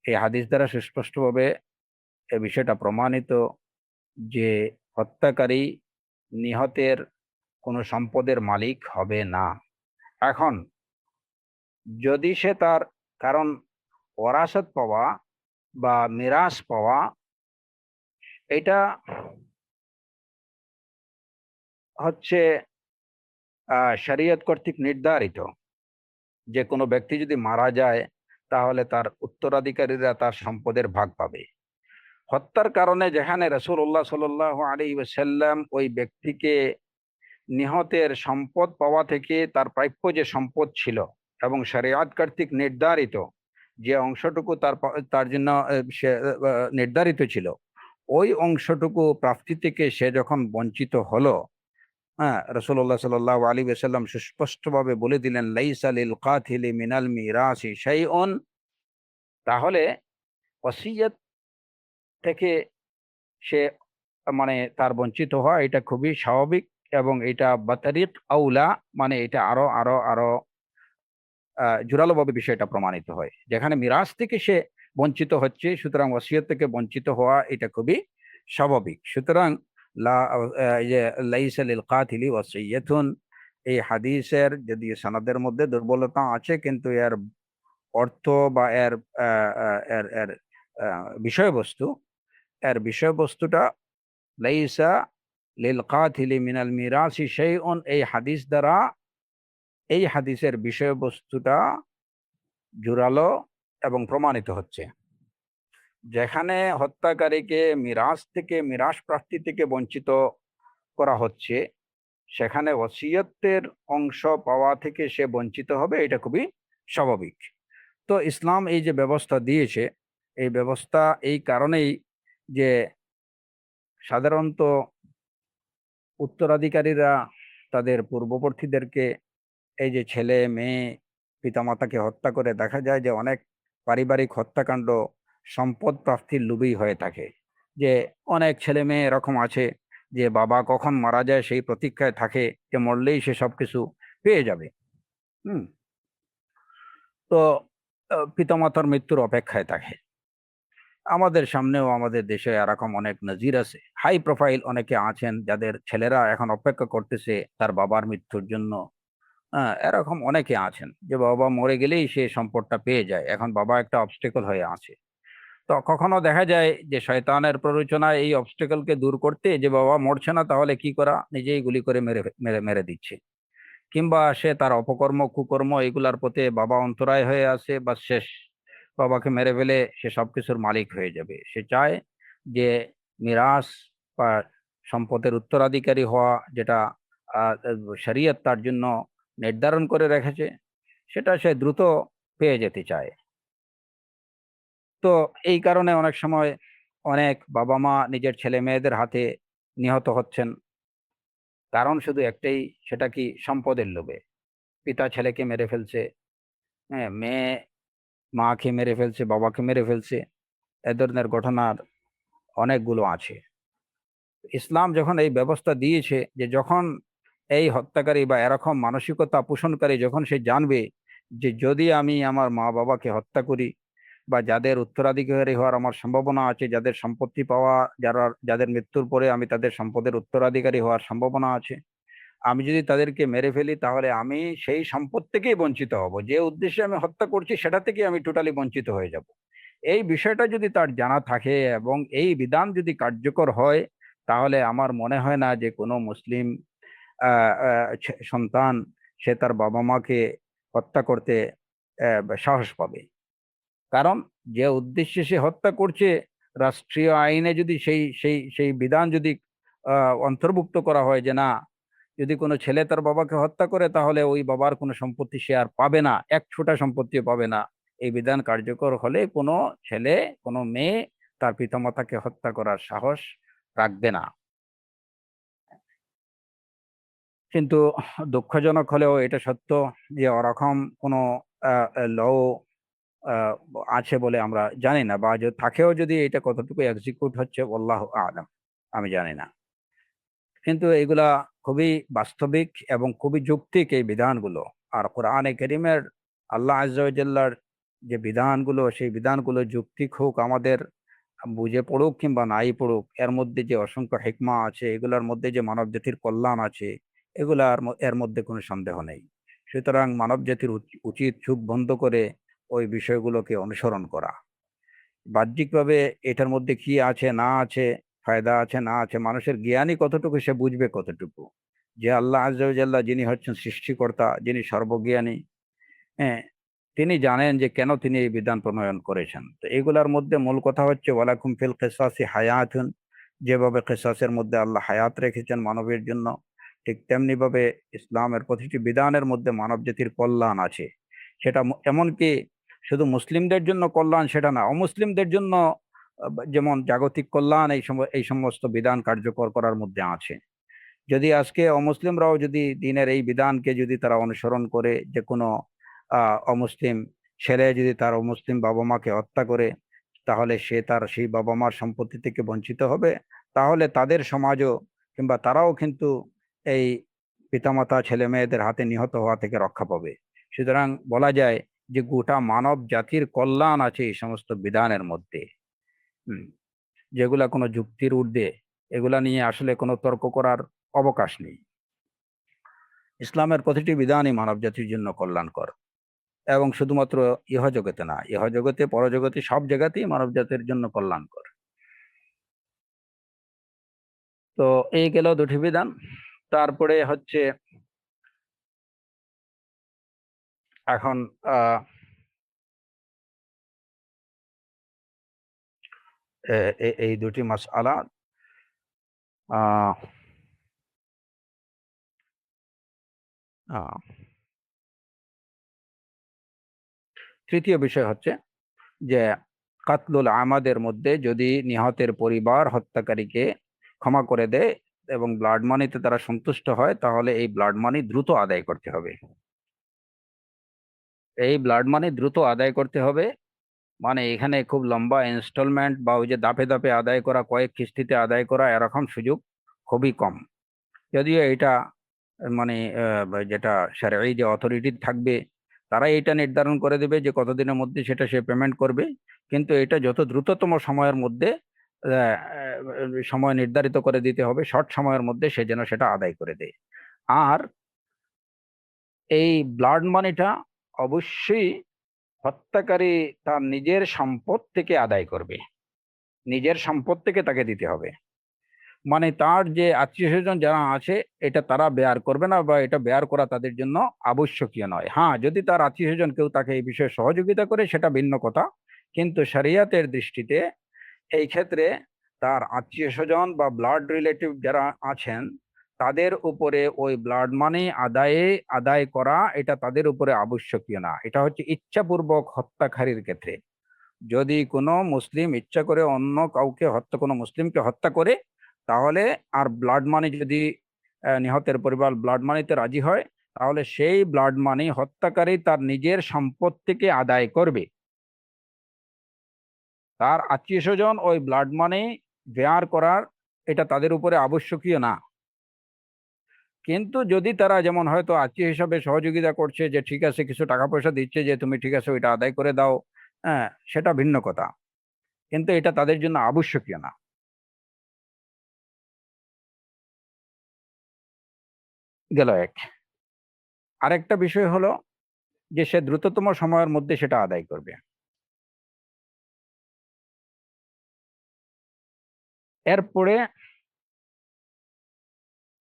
এই হাদিস দ্বারা সুস্পষ্টভাবে এই বিষয়টা প্রমাণিত যে হত্যাকারী নিহতের কোনো সম্পদের মালিক হবে না। এখন যদি সে তার, কারণ ওরাসত পাওয়া বা মিরাস পাওয়া এটা হচ্ছে শরীয়ত কর্তৃক নির্ধারিত। যে কোনো ব্যক্তি যদি মারা যায় তাহলে তার উত্তরাধিকারীরা তার সম্পদের ভাগ পাবে। হত্যার কারণে যেখানে রাসূলুল্লাহ সাল্লাল্লাহু আলাইহি ওয়াসাল্লাম ওই ব্যক্তিকে নিহতের সম্পদ পাওয়া থেকে তার প্রাপ্য যে সম্পদ ছিল এবং শরীয়ত কর্তৃক নির্ধারিত যে অংশটুকু তার জন্য নির্ধারিত ছিল, ওই অংশটুকু প্রাপ্তি থেকে সে যখন বঞ্চিত হলো, হ্যাঁ, রাসূলুল্লাহ সাল্লাল্লাহু আলাইহি ওয়াসাল্লাম সুস্পষ্টভাবে বলে দিলেন লাইসা লিল কাতিলি মিনাল মিরাসি শাইউন, তাহলে ওসিয়ত থেকে সে মানে তার বঞ্চিত হওয়া এটা খুবই স্বাভাবিক, এবং এটা বাতারিক আউলা, মানে এটা আরো আরো আরো জোরালোভাবে বিষয়টা প্রমাণিত হয়। যেখানে মিরাস থেকে সে বঞ্চিত হচ্ছে, সুতরাং ওসিয়ত থেকে বঞ্চিত হওয়া এটা খুবই স্বাভাবিক। সুতরাং এই যে লাইসা লিল কাতিলি ওয়াসিয়াতুন, এই হাদিসের যদি সনদের মধ্যে দুর্বলতা আছে, কিন্তু এর অর্থ বা এর এর এর বিষয়বস্তু, বিষয়বস্তুটা লাইসা লিল কাতিলি মিনাল মিরাসি শাইউন, এই হাদিস দ্বারা এই হাদিসের বিষয়বস্তুটা জোরালো এবং প্রমাণিত হচ্ছে। যেখানে হত্যাকারীকে মিরাস প্রাপ্তি থেকে বঞ্চিত করা হচ্ছে, সেখানে ওসিয়তের অংশ পাওয়া থেকে সে বঞ্চিত হবে, এটা খুবই স্বাভাবিক। তো ইসলাম এই যে ব্যবস্থা দিয়েছে, এই ব্যবস্থা এই কারণেই যে সাধারণত উত্তরাধিকারীরা তাদের পূর্ববর্তীদেরকে, এই যে ছেলে মেয়ে পিতামাতাকে হত্যা করে, দেখা যায় যে অনেক পারিবারিক হত্যাকাণ্ড সম্পদ প্রাপ্তির লোভেই হয়ে থাকে। যে অনেক ছেলে মেয়ে এরকম আছে যে বাবা কখন মারা যায় সেই প্রতীক্ষায় থাকে, যে মরলেই সে সবকিছু পেয়ে যাবে। হুম। তো পিতামাতার মৃত্যুর অপেক্ষায় থাকে। আমাদের সামনেও আমাদের দেশে এরকম অনেক নজির আছে। হাই প্রোফাইল অনেকে আছেন যাদের ছেলেরা এখন অপেক্ষা করতেছে তার বাবার মৃত্যুর জন্য। হ্যাঁ, এরকম অনেকে আছেন যে বাবা মরে গেলেই সে সম্পদটা পেয়ে যায়, এখন বাবা একটা অবস্টেকল হয়ে আছে। তো কখনো দেখা যায় যে শয়তানের প্ররোচনায় এই অবস্টেকলকে দূর করতে, যে বাবা মরছে না তাহলে কি করা, নিজেই গুলি করে মেরে মেরে মেরে দিচ্ছে। কিংবা সে তার অপকর্ম কুকর্ম এগুলার প্রতি বাবা অন্তরায় হয়ে আছে, বা শেষ, বাবাকে মেরে ফেলে সে সবকিছুর মালিক হয়ে যাবে। সে চায় যে মিরাস বা সম্পদের উত্তরাধিকারী হওয়া, যেটা শরীয়ত তার জন্য নির্ধারণ করে রেখেছে, সেটা সে দ্রুত পেয়ে যেতে চায়। তো এই কারণে অনেক সময় অনেক বাবা মা নিজের ছেলে মেয়েদের হাতে নিহত হচ্ছেন। কারণ শুধু একটাই, সেটা কি, সম্পদের লোভে। পিতা ছেলেকে মেরে ফেলছে, হ্যাঁ, মেয়ে মাকে মেরে ফেলছে, বাবাকে মেরে ফেলছে। এ ধরনের ঘটনার অনেকগুলো আছে। ইসলাম যখন এই ব্যবস্থা দিয়েছে যে যখন এই হত্যাকারী বা এরকম মানসিকতা পোষণকারী যখন সে জানবে যে যদি আমি আমার মা বাবাকে হত্যা করি, বা যাদের উত্তরাধিকারী হওয়ার আমার সম্ভাবনা আছে, যাদের সম্পত্তি পাওয়া, যাদের মৃত্যুর পরে আমি তাদের সম্পদের উত্তরাধিকারী হওয়ার সম্ভাবনা আছে, আমি যদি তাদেরকে মেরে ফেলি তাহলে আমি সেই সম্পদ থেকেই বঞ্চিত হব। যে উদ্দেশ্যে আমি হত্যা করছি সেটা থেকে আমি টোটালি বঞ্চিত হয়ে যাব। এই বিষয়টা যদি তার জানা থাকে এবং এই বিধান যদি কার্যকর হয়, তাহলে আমার মনে হয় না যে কোনো মুসলিম সন্তান সে তার বাবা মাকে হত্যা করতে সাহস পাবে। কারণ যে উদ্দেশ্যে সে হত্যা করছে, রাষ্ট্রীয় আইনে যদি সেই সেই সেই বিধান যদি অন্তর্ভুক্ত করা হয় যে না, যদি কোনো ছেলে তার বাবাকে হত্যা করে তাহলে ওই বাবার কোনো সম্পত্তি সে আর পাবে না, এক ফোঁটা সম্পত্তিও পাবে না। এই বিধান কার্যকর হলে কোনো ছেলে, কোনো মেয়ে তার পিতামাতাকে হত্যা করার সাহস রাখবে না। কিন্তু দুঃখজনক হলেও এটা সত্য যে ওরকম কোনো ল আহ, আছে বলে আমরা জানি না, বা যদি থাকেও, যদি এটা কতটুকু এক্সিকিউট হচ্ছে আল্লাহু আলাম, আমি জানি না। কিন্তু এগুলা খুবই বাস্তবিক এবং খুবই যৌক্তিক এই বিধানগুলো। আর কোরআনে কারীমের আল্লাহ আযজা ওয়া জাল্লার যে বিধানগুলো, সেই বিধানগুলো যৌক্তিক হোক, আমাদের বুঝে পড়ুক কিংবা নাই পড়ুক, এর মধ্যে যে অসংখ্য হিকমা আছে, এগুলোর মধ্যে যে মানব জাতির কল্যাণ আছে, এর মধ্যে কোনো সন্দেহ নেই। সুতরাং মানব জাতির উচিত চোখ বন্ধ করে ওই বিষয়গুলোকে অনুসরণ করা। বাহ্যিকভাবে এটার মধ্যে কি আছে না আছে, ফায়দা আছে না আছে, মানুষের জ্ঞানই কতটুকু, সে বুঝবে কতটুকু। যে আল্লাহ আযজা ওয়া জাল্লা, যিনি হচ্ছেন সৃষ্টিকর্তা, যিনি সর্বজ্ঞানী, হ্যাঁ, তিনি জানেন যে কেন তিনি এই বিধান প্রণয়ন করেছেন। তো এগুলার মধ্যে মূল কথা হচ্ছে ওয়ালাকুম ফিল কিসাসি হায়াতুন। যেভাবে কিসাসের মধ্যে আল্লাহ হায়াত রেখেছেন মানবের জন্য, ঠিক তেমনি ভাবে ইসলামের প্রতিটি বিধানের মধ্যে মানব জাতির কল্যাণ আছে। সেটা এমনকি শুধু মুসলিমদের জন্য কল্যাণ সেটা না, অমুসলিমদের জন্য যেমন জাগতিক কল্যাণ এই সমস্ত বিধান কার্যকর করার মধ্যে আছে। যদি আজকে অমুসলিমরাও যদি দিনের এই বিধানকে যদি তারা অনুসরণ করে, যে কোনো অমুসলিম ছেলে যদি তার অমুসলিম বাবা মাকে হত্যা করে, তাহলে সে তার সেই বাবা মার সম্পত্তি থেকে বঞ্চিত হবে। তাহলে তাদের সমাজও কিংবা তারাও কিন্তু এই পিতামাতা ছেলে মেয়েদের হাতে নিহত হওয়া থেকে রক্ষা পাবে। সুতরাং বলা যায় যে গোটা মানব জাতির কল্যাণ আছে এই সমস্ত বিধানের মধ্যে। হুম, যেগুলা কোনো যুক্তির ঊর্ধ্বে, এগুলা নিয়ে আসলে কোনো তর্ক করার অবকাশ নেই। ইসলামের প্রতিটি বিধানই মানব জাতির জন্য কল্যাণকর, এবং শুধুমাত্র ইহজগতে না, ইহজগতে পরজগতে সব জায়গাতেই মানব জাতির জন্য কল্যাণকর। তো এই গেল দুটি বিধান। তারপরে হচ্ছে এখন আহ এই দুটি মাসআলা, আহ আহ, তৃতীয় বিষয় হচ্ছে যে কাতলুল আমাদের মধ্যে যদি নিহতের পরিবার হত্যাকারীকে ক্ষমা করে দেয় এবং ব্লাড মানিতে তারা সন্তুষ্ট হয়, তাহলে এই ব্লাড মানি দ্রুত আদায় করতে হবে। এই ব্লাড মানি দ্রুত আদায় করতে হবে, মানে এখানে খুব লম্বা ইনস্টলমেন্ট বা ওই যে ধাপে ধাপে আদায় করা, কয়েক কিস্তিতে আদায় করা, এরকম সুযোগ খুবই কম। যদিও এটা মানে যেটা শারঈ যে অথরিটি থাকবে, তারা এটা নির্ধারণ করে দেবে যে কতদিনের মধ্যে সেটা সে পেমেন্ট করবে। কিন্তু এটা যত দ্রুততম সময়ের মধ্যে সময় নির্ধারিত করে দিতে হবে, শর্ট সময়ের মধ্যে সে যেন সেটা আদায় করে দেয়। আর এই ব্লাড মানিটা অবশ্যই হত্যাকারী তার নিজের সম্পদ থেকে আদায় করবে, নিজের সম্পদ থেকে তাকে দিতে হবে। মানে তার যে আত্মীয় স্বজন যারা আছে, এটা তারা বেয়ার করবে না, বা এটা বেয়ার করা তাদের জন্য আবশ্যকীয় নয়। হ্যাঁ, যদি তার আত্মীয় স্বজন কেউ তাকে এই বিষয়ে সহযোগিতা করে সেটা ভিন্ন কথা। কিন্তু শরিয়াতের দৃষ্টিতে এই ক্ষেত্রে তার আত্মীয় স্বজন বা ব্লাড রিলেটিভ যারা আছেন, তাদের উপরে ওই ব্লাড মানি আদায় করা এটা তাদের উপরে আবশ্যকীয় না। এটা হচ্ছে ইচ্ছাপূর্বক হত্যাকারীর ক্ষেত্রে। যদি কোনো মুসলিম ইচ্ছা করে অন্য কাউকে কোনো মুসলিমকে হত্যা করে, তাহলে আর ব্লাড মানি যদি নিহতের পরিবার ব্লাড মানিতে রাজি হয়, তাহলে সেই ব্লাড মানি হত্যাকারী তার নিজের সম্পদ থেকে আদায় করবে। তার আত্মীয় স্বজন ওই ব্লাড মানি বেয়ার করার এটা তাদের উপরে আবশ্যকীয় না। কিন্তু যদি তারা যেমন হয়তো আত্মীয় হিসাবে সহযোগিতা করছে, যে ঠিক আছে কিছু টাকা পয়সা দিচ্ছে যে তুমি ঠিক আছে ওইটা আদায় করে দাও, হ্যাঁ, সেটা ভিন্ন কথা, কিন্তু এটা তাদের জন্য আবশ্যকীয় না। গেল এক। আরেকটা বিষয় হলো যে সে দ্রুততম সময়ের মধ্যে সেটা আদায় করবে। এরপরে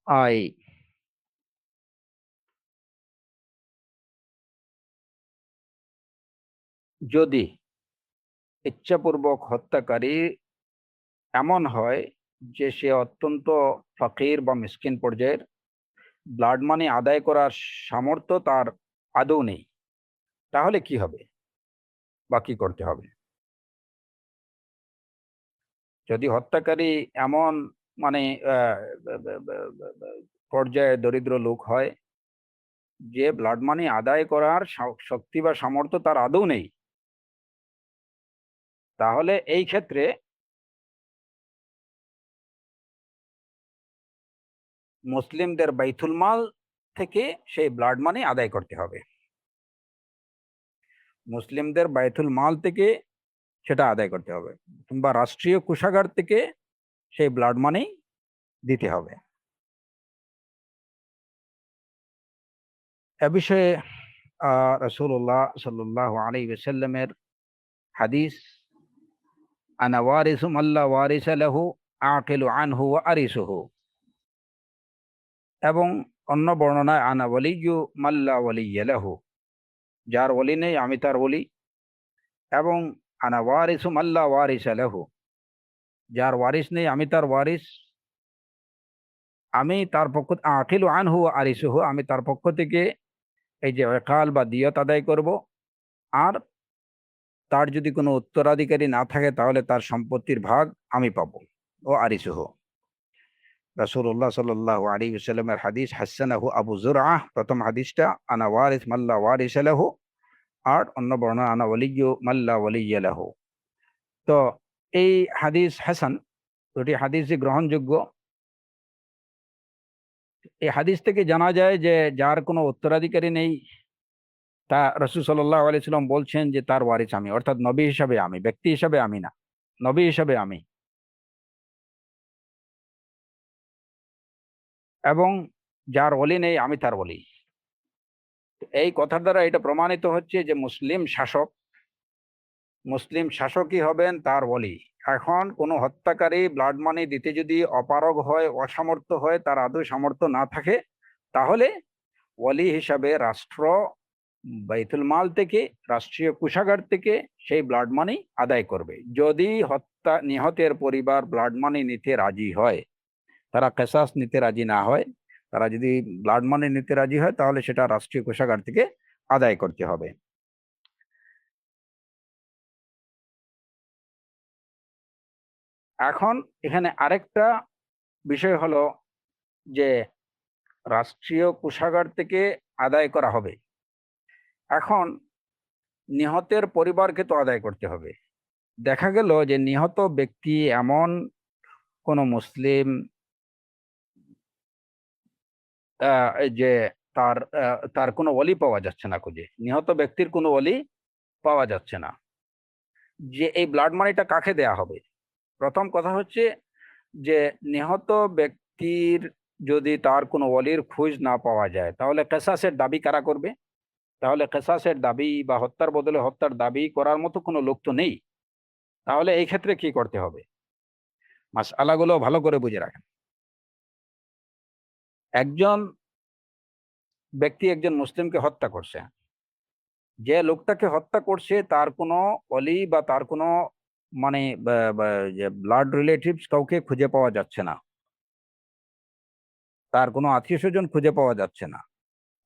আই যদি ইচ্ছাপূর্বক হত্যাকারী এমন হয় যে সে অত্যন্ত ফকির বা মিসকিন পর্যায়ের, ব্লাড মানি আদায় করার সামর্থ্য তার আদৌ নেই, তাহলে কি হবে বা কি করতে হবে? যদি হত্যাকারী এমন মানে পর্যায়ে দরিদ্র লোক হয় যে ব্লাড মানি আদায় করার শক্তি বা সামর্থ্য তার আদৌ নেই, তাহলে এই ক্ষেত্রে মুসলিমদের বাইতুল মাল থেকে সেই ব্লাড মানি আদায় করতে হবে। মুসলিমদের বাইতুল মাল থেকে সেটা আদায় করতে হবে, কিংবা রাষ্ট্রীয় কোষাগার থেকে সেই ব্লাড মানি দিতে হবে। এ বিষয়ে রাসূলুল্লাহ সাল্লাল্লাহু আলাইহি ওয়াসাল্লামের হাদিস, আনা ওয়ারিসু মাল্লা ওয়ারিসা লাহু আকিলু আনহু ওয়া আরিসুহু, এবং অন্য বর্ণনায় আনা ওয়ালিয়্যু মাল্লা ওয়ালিয়্যা লাহু, যার ওলি নেই আমি তার ওলি, এবং আনা ওয়ারিসু মাল্লা ওয়ারিসা লাহু, যার ওয়ারিস নেই আমি তার ওয়ারিস। আমি তার পক্ষ আকিলু আনহু ওয়া আরিসুহু, আমি তার পক্ষ থেকে এই যে ওয়াকাল বা দিয়ত আদায় করব, আর তার যদি কোনো উত্তরাধিকারী না থাকে তাহলে তার সম্পত্তির ভাগ আমি পাবো। ও আরিসুহু, রাসূলুল্লাহ সাল্লাল্লাহু আলাইহি ওয়াসাল্লামের হাদিস, হাসানাহু আবু যুরআহ, প্রথম হাদিসটা আনা ওয়ারিস মাল্লা ওয়ারিসা লাহু, আর অন্য বর্ণনা আনা ওয়ালিয়্যু মাল্লা ওয়ালিয়্যা লাহু। তো এই হাদিস হাসান, দুটি হাদিসই গ্রহণযোগ্য। এই হাদিস থেকে জানা যায় যে যার কোনো উত্তরাধিকারী নেই, তা রাসূল সাল্লাল্লাহু আলাইহি সাল্লাম বলছেন যে তার ওয়ারিস আমি, অর্থাৎ নবী হিসাবে আমি, ব্যক্তি হিসাবে আমি না, নবী হিসাবে আমি। এবং যার ওলি নেই আমি তার ওলি। এই কথার দ্বারা এটা প্রমাণিত হচ্ছে যে মুসলিম শাসকই হবেন তার ওলি। এখন কোনো হত্যাকারী ব্লাড মানি দিতে যদি অপারগ হয়, অসামর্থ্য হয়, তার আদৌ সামর্থ্য না থাকে, তাহলে ওলি হিসাবে রাষ্ট্র বাইতুল মাল থেকে, রাষ্ট্রীয় কোষাগার থেকে সেই ব্লাড মানি আদায় করবে। যদি নিহতের পরিবার ব্লাড মানি নিতে রাজি হয়, তারা কেসাস নিতে রাজি না হয়, তারা যদি ব্লাড মানি নিতে রাজি হয়, তাহলে সেটা রাষ্ট্রীয় কোষাগার থেকে আদায় করতে হবে। এখন এখানে আরেকটা বিষয় হলো যে রাষ্ট্রীয় কোষাগার থেকে আদায় করা হবে। এখন নিহতের পরিবারকে তো আদায় করতে হবে। দেখা গেল যে নিহত ব্যক্তি এমন কোন মুসলিম যে তার কোনো ওলি পাওয়া যাচ্ছে না, খুঁজে নিহত ব্যক্তির কোনো ওলি পাওয়া যাচ্ছে না, যে এই ব্লাড মানিটা কাকে দেয়া হবে। প্রথম কথা হচ্ছে যে নিহত ব্যক্তির যদি তার কোনো ওলির খোঁজ না পাওয়া যায়, তাহলে কেসাসের দাবি কারা করবে? তাহলে কেসাসের দাবি বা হত্যার বদলে হত্যার দাবি করার মতো কোনো লোক তো নেই। তাহলে এই ক্ষেত্রে কি করতে হবে? মাসআলাগুলো ভালো করে বুঝে রাখেন। একজন ব্যক্তি একজন মুসলিমকে হত্যা করছে, যে লোকটাকে হত্যা করছে তার কোনো অলি বা তার কোনো মানে যে ব্লাড রিলেটিভস কাউকে খুঁজে পাওয়া যাচ্ছে না, তার কোনো আত্মীয় স্বজন খুঁজে পাওয়া যাচ্ছে না।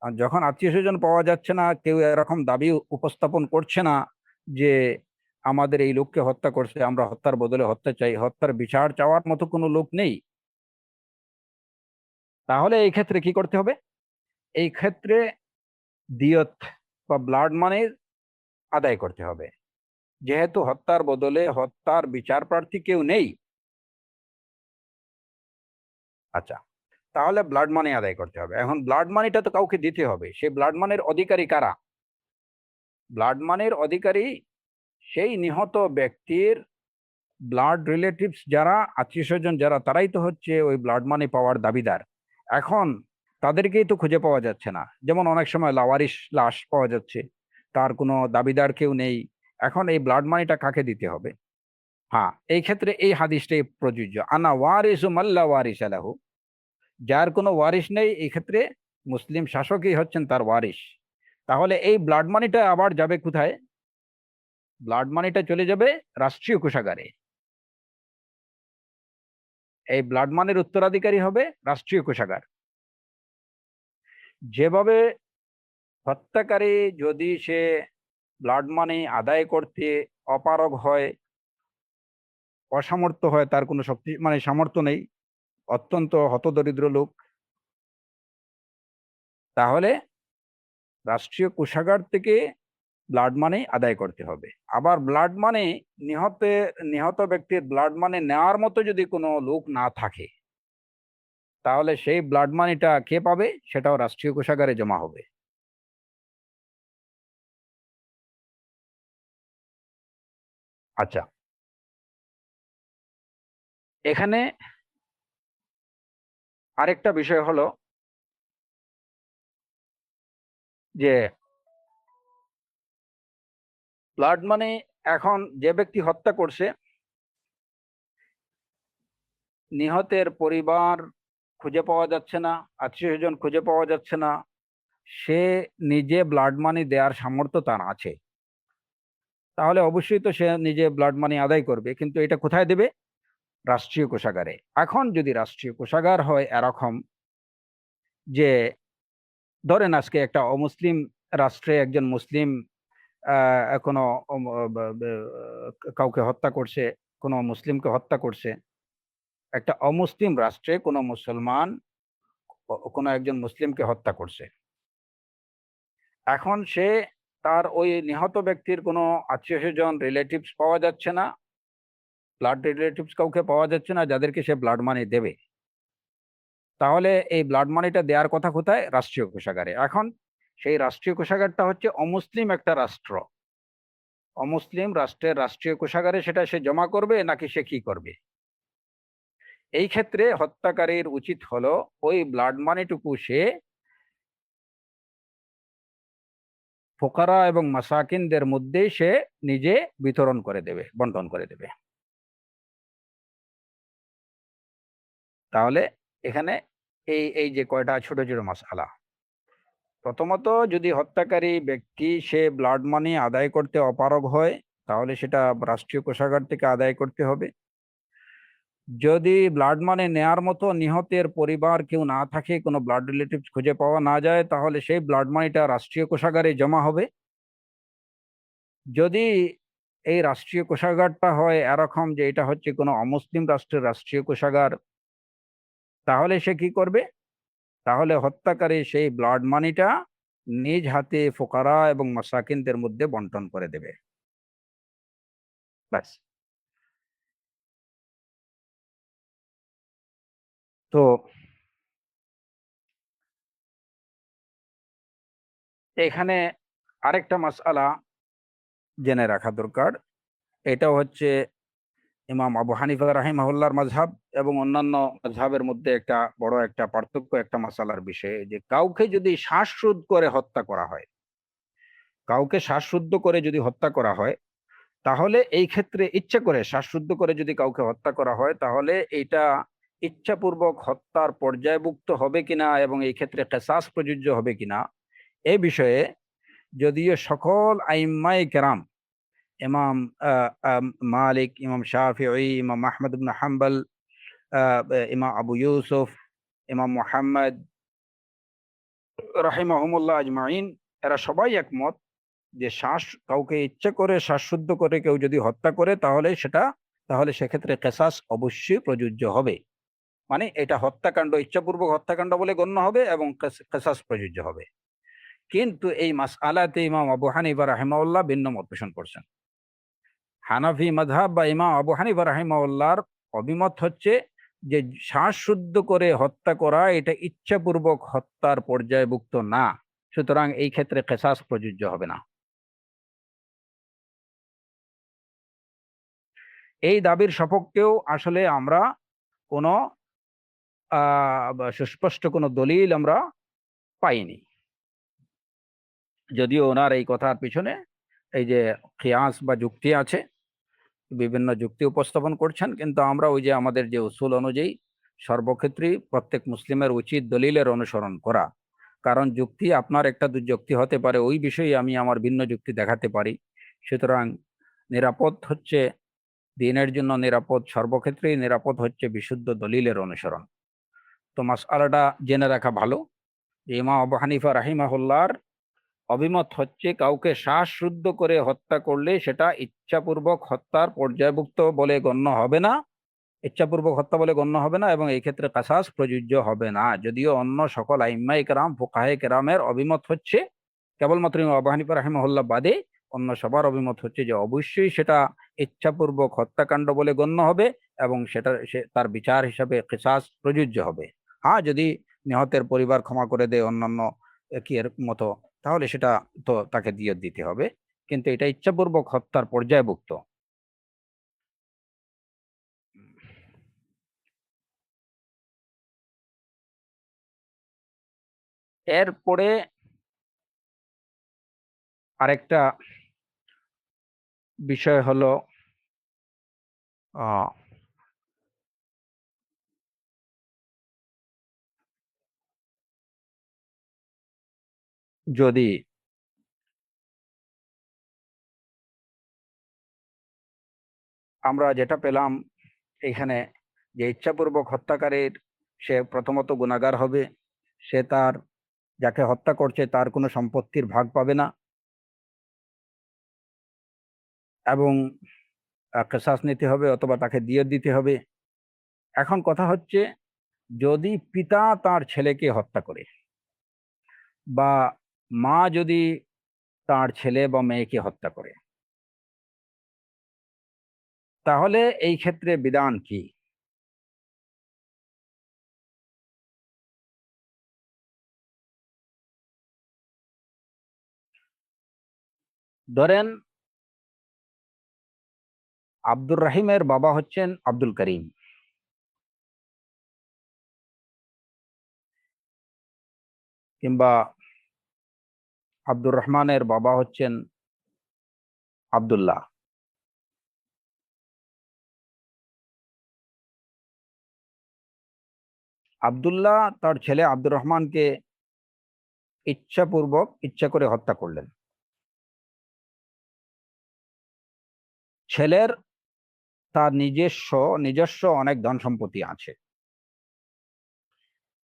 আর যখন আত্মীয় স্বজন পাওয়া যাচ্ছে না, কেউ এরকম দাবি উপস্থাপন করছে না যে আমাদের এই লোককে হত্যা করছে, আমরা হত্যার বদলে হত্যা চাই, হত্যার বিচার চাওয়ার মতো কোনো লোক নেই, তাহলে এই ক্ষেত্রে কি করতে হবে? এই ক্ষেত্রে দিয়ত বা ব্লাড মানি আদায় করতে হবে। যেহেতু হত্যার বদলে হত্যার বিচার প্রার্থী কেউ নেই, আচ্ছা, তাহলে ব্লাড মানি আদায় করতে হবে। এখন ব্লাড মানিটা তো কাউকে দিতে হবে, সেই ব্লাড মানির অধিকারী কারা? ব্লাড মানির অধিকারী সেই নিহত ব্যক্তির ব্লাড রিলেটিভস যারা, আত্মীয় স্বজন যারা, তারাই তো হচ্ছে ওই ব্লাড মানি পাওয়ার দাবিদার। এখন তাদেরকেই তো খুঁজে পাওয়া যাচ্ছে না। যেমন অনেক সময় লাওয়ারিশ লাশ পাওয়া যাচ্ছে, তার কোনো দাবিদার কেউ নেই। এখন এই ব্লাড মানিটা কাকে দিতে হবে? হ্যাঁ, এই ক্ষেত্রে এই হাদিসটাই প্রযোজ্য, আনা ওয়ারিসু মাল্লা ওয়ারিস আলাহু। যার কোনো ওয়ারিশ নেই, এই ক্ষেত্রে মুসলিম শাসকই হচ্ছেন তার ওয়ারিশ। তাহলে এই ব্লাড মানিটা আবার যাবে কোথায়? ব্লাড মানিটা চলে যাবে রাষ্ট্রীয় কোষাগারে। এই ব্লাড মানির উত্তরাধিকারী হবে রাষ্ট্রীয় কোষাগার। যেভাবে হত্যাকারী যদি সে ব্লাড মানি আদায় করতে অপারগ হয়, অসামর্থ্য হয়, তার কোনো শক্তি মানে সামর্থ্য নেই, অত্যন্ত হতদরিদ্র লোক, তাহলে রাষ্ট্রীয় কোষাগার থেকে ব্লাড মানি আদায় করতে হবে। আবার ব্লাড মানি নিহত ব্যক্তির ব্লাড মানি নেওয়ার মতো যদি কোনো লোক না থাকে, তাহলে সেই ব্লাড মানিটা কে পাবে? সেটাও রাষ্ট্রীয় কোষাগারে জমা হবে। আচ্ছা, এখানে আরেকটা বিষয় হলো যে ব্লাড মানি, এখন যে ব্যক্তি হত্যা করছে, নিহতের পরিবার খুঁজে পাওয়া যাচ্ছে না, আত্মীয় স্বজন খুঁজে পাওয়া যাচ্ছে না, সে নিজে ব্লাড মানি দেওয়ার সামর্থ্য তার আছে, তাহলে অবশ্যই তো সে নিজে ব্লাড মানি আদায় করবে। কিন্তু এটা কোথায় দেবে? রাষ্ট্রীয় কোষাগারে। এখন যদি রাষ্ট্রীয় কোষাগার হয় এরকম যে, ধরেন আজকে একটা অমুসলিম রাষ্ট্রে একজন মুসলিম কোনো কাউকে হত্যা করছে, কোনো মুসলিমকে হত্যা করছে। একটা অমুসলিম রাষ্ট্রে কোনো মুসলমান কোনো একজন মুসলিমকে হত্যা করছে। এখন সে তার ওই নিহত ব্যক্তির কোনো আত্মীয় স্বজন রিলেটিভস পাওয়া যাচ্ছে না, ব্লাড রিলেটিভস কাউকে পাওয়া যাচ্ছে না যাদেরকে সে ব্লাড মানি দেবে। তাহলে এই ব্লাড মানিটা দেওয়ার কথা কোথায়? রাষ্ট্রীয় কোষাগারে। এখন সেই রাষ্ট্রীয় কোষাগারটা হচ্ছে অমুসলিম একটা রাষ্ট্র। অমুসলিম রাষ্ট্রের রাষ্ট্রীয় কোষাগারে সেটা সে জমা করবে, নাকি সে কি করবে? এই ক্ষেত্রে হত্যাকারীর উচিত হলো ওই ব্লাড মানিটুকু সে ফোকারা এবং মাসাকিনদের মধ্যেই সে নিজে বিতরণ করে দেবে, বন্টন করে দেবে। তাহলে এখানে এই এই যে কয়টা ছোট ছোট মাসআলা, প্রথমত যদি হত্যাকারী ব্যক্তি সে ব্লাড মানি আদায় করতে অপারগ হয়, তাহলে সেটা রাষ্ট্রীয় কোষাগার থেকে আদায় করতে হবে। যদি ব্লাড মানি নেয়ার মতো নিহতের পরিবার কেউ না থাকে, কোনো ব্লাড রিলেটিভ খুঁজে পাওয়া না যায়, তাহলে সেই ব্লাড মানিটা রাষ্ট্রীয় কোষাগারে জমা হবে। যদি এই রাষ্ট্রীয় কোষাগারটা হয় এরকম যে এটা হচ্ছে কোনো অমুসলিম রাষ্ট্রের রাষ্ট্রীয় কোষাগার, তাহলে সে কি করবে? তাহলে হত্যাকারী সেই ব্লাড মানিটা নিজ হাতে ফোকারা এবং মাসাকিনদের মধ্যে বন্টন করে দেবে। ব্যাস। তো এখানে আরেকটা মাসআলা জেনে রাখা দরকার। এটাও হচ্ছে ইমাম আবু হানিফা রাহিমাহুল্লাহর মাযহাব এবং অন্যান্য মাযহাবের মধ্যে একটা বড় একটা পার্থক্য, একটা মাসআলার বিষয়ে, যে কাউকে যদি শ্বাসরোধ করে হত্যা করা হয়, কাউকে শ্বাসরুদ্ধ করে যদি হত্যা করা হয়, তাহলে এই ক্ষেত্রে ইচ্ছা করে শ্বাসরুদ্ধ করে যদি কাউকে হত্যা করা হয়, তাহলে এইটা ইচ্ছাপূর্বক হত্যার পর্যায়ভুক্ত হবে কিনা এবং এই ক্ষেত্রে কিসাস প্রযোজ্য হবে কিনা, এই বিষয়ে যদিও সকল আইম্মায়ে কেরাম, ইমাম মালিক, ইমাম শাফিঈ, ইমাম আহমদ ইবনে হাম্বল, ইমাম আবু ইউসুফ, ইমাম মুহাম্মদ রাহিমাহুমুল্লাহ আজমাইন, এরা সবাই একমত যে কাউকে ইচ্ছে করে শ্বাসরুদ্ধ করে কেউ যদি হত্যা করে, তাহলে সেক্ষেত্রে কিসাস অবশ্যই প্রযোজ্য হবে। মানে এটা হত্যাকাণ্ড, ইচ্ছাপূর্বক হত্যাকাণ্ড বলে গণ্য হবে এবং কিসাস প্রযোজ্য হবে। কিন্তু এই মাসআলাতে ইমাম আবু হানিফা রাহিমাহুল্লাহ ভিন্ন মত পোষণ করছেন। হানাফি মাযহাব বা ইমাম আবু হানিফা রাহিমাহুল্লাহর অভিমত হচ্ছে যে শ্বাসরুদ্ধ করে হত্যা করা এটা ইচ্ছাপূর্বক হত্যার পর্যায়ভুক্ত না, সুতরাং এই ক্ষেত্রে কিসাস প্রযোজ্য হবে না। এই দাবির সপক্ষেও আসলে আমরা কোনো সুস্পষ্ট কোনো দলিল আমরা পাইনি। যদিও ওনার এই কথার পিছনে এই যে কিয়াস বা যুক্তি আছে, বিভিন্ন যুক্তি উপস্থাপন করছেন, কিন্তু আমরা ওই যে আমাদের যে উসুল অনুযায়ী সর্বক্ষেত্রেই প্রত্যেক মুসলিমের উচিত দলিলের অনুসরণ করা। কারণ যুক্তি আপনার একটা যুক্তি হতে পারে, ওই বিষয়ে আমি আমার ভিন্ন যুক্তি দেখাতে পারি। সুতরাং নিরাপদ হচ্ছে, দিনের জন্য নিরাপদ, সর্বক্ষেত্রেই নিরাপদ হচ্ছে বিশুদ্ধ দলিলের অনুসরণ। তো মাসআলাটা জেনে রাখা ভালো যে ইমাম আবু হানিফা রাহিমাহুল্লাহর অভিমত হচ্ছে কাউকে শ্বাসরুদ্ধ করে হত্যা করলে সেটা ইচ্ছাপূর্বক হত্যার পর্যায়ভুক্ত বলে গণ্য হবে না, ইচ্ছাপূর্বক হত্যা বলে গণ্য হবে না, এবং এই ক্ষেত্রে কাসাস প্রযোজ্য হবে না। যদিও অন্য সকল আইম্মায়ে কেরাম, ফুকাহে কেরামের অভিমত হচ্ছে, কেবলমাত্র ইমাম আবু হানিফা রাহিমাহুল্লাহ বাদে অন্য সবার অভিমত হচ্ছে যে অবশ্যই সেটা ইচ্ছাপূর্বক হত্যাকাণ্ড বলে গণ্য হবে এবং সেটা তার বিচার হিসাবে কিসাস প্রযোজ্য হবে। হ্যাঁ, যদি নিহতের পরিবার ক্ষমা করে দেয় অন্যান্য কি এর মতো, তাহলে সেটা তো তাকে দিয়ত দিতে হবে, কিন্তু এটা ইচ্ছাপূর্বক হত্যার পর্যায়ভুক্ত। এরপরে আরেকটা বিষয় হলো আহ, যদি আমরা যেটা পেলাম এখানে, যে ইচ্ছাপূর্বক হত্যাকারীর সে প্রথমত গুনাহগার হবে, সে তার যাকে হত্যা করছে তার কোনো সম্পত্তির ভাগ পাবে না, এবং কিসাস নিতে হবে অথবা তাকে দিয়ত দিতে হবে। এখন কথা হচ্ছে, যদি পিতা তার ছেলেকে হত্যা করে বা মা যদি তার ছেলে বা মেয়েকে হত্যা করে, তাহলে এই ক্ষেত্রে বিধান কি? ধরেন আব্দুর রাহিমের বাবা হচ্ছেন আব্দুল করিম, কিংবা আব্দুর রহমানের বাবা হচ্ছেন আব্দুল্লাহ। আব্দুল্লাহ তার ছেলে আব্দুর রহমানকে ইচ্ছাপূর্বক ইচ্ছা করে হত্যা করলেন। ছেলের তার নিজস্ব অনেক ধন সম্পত্তি আছে,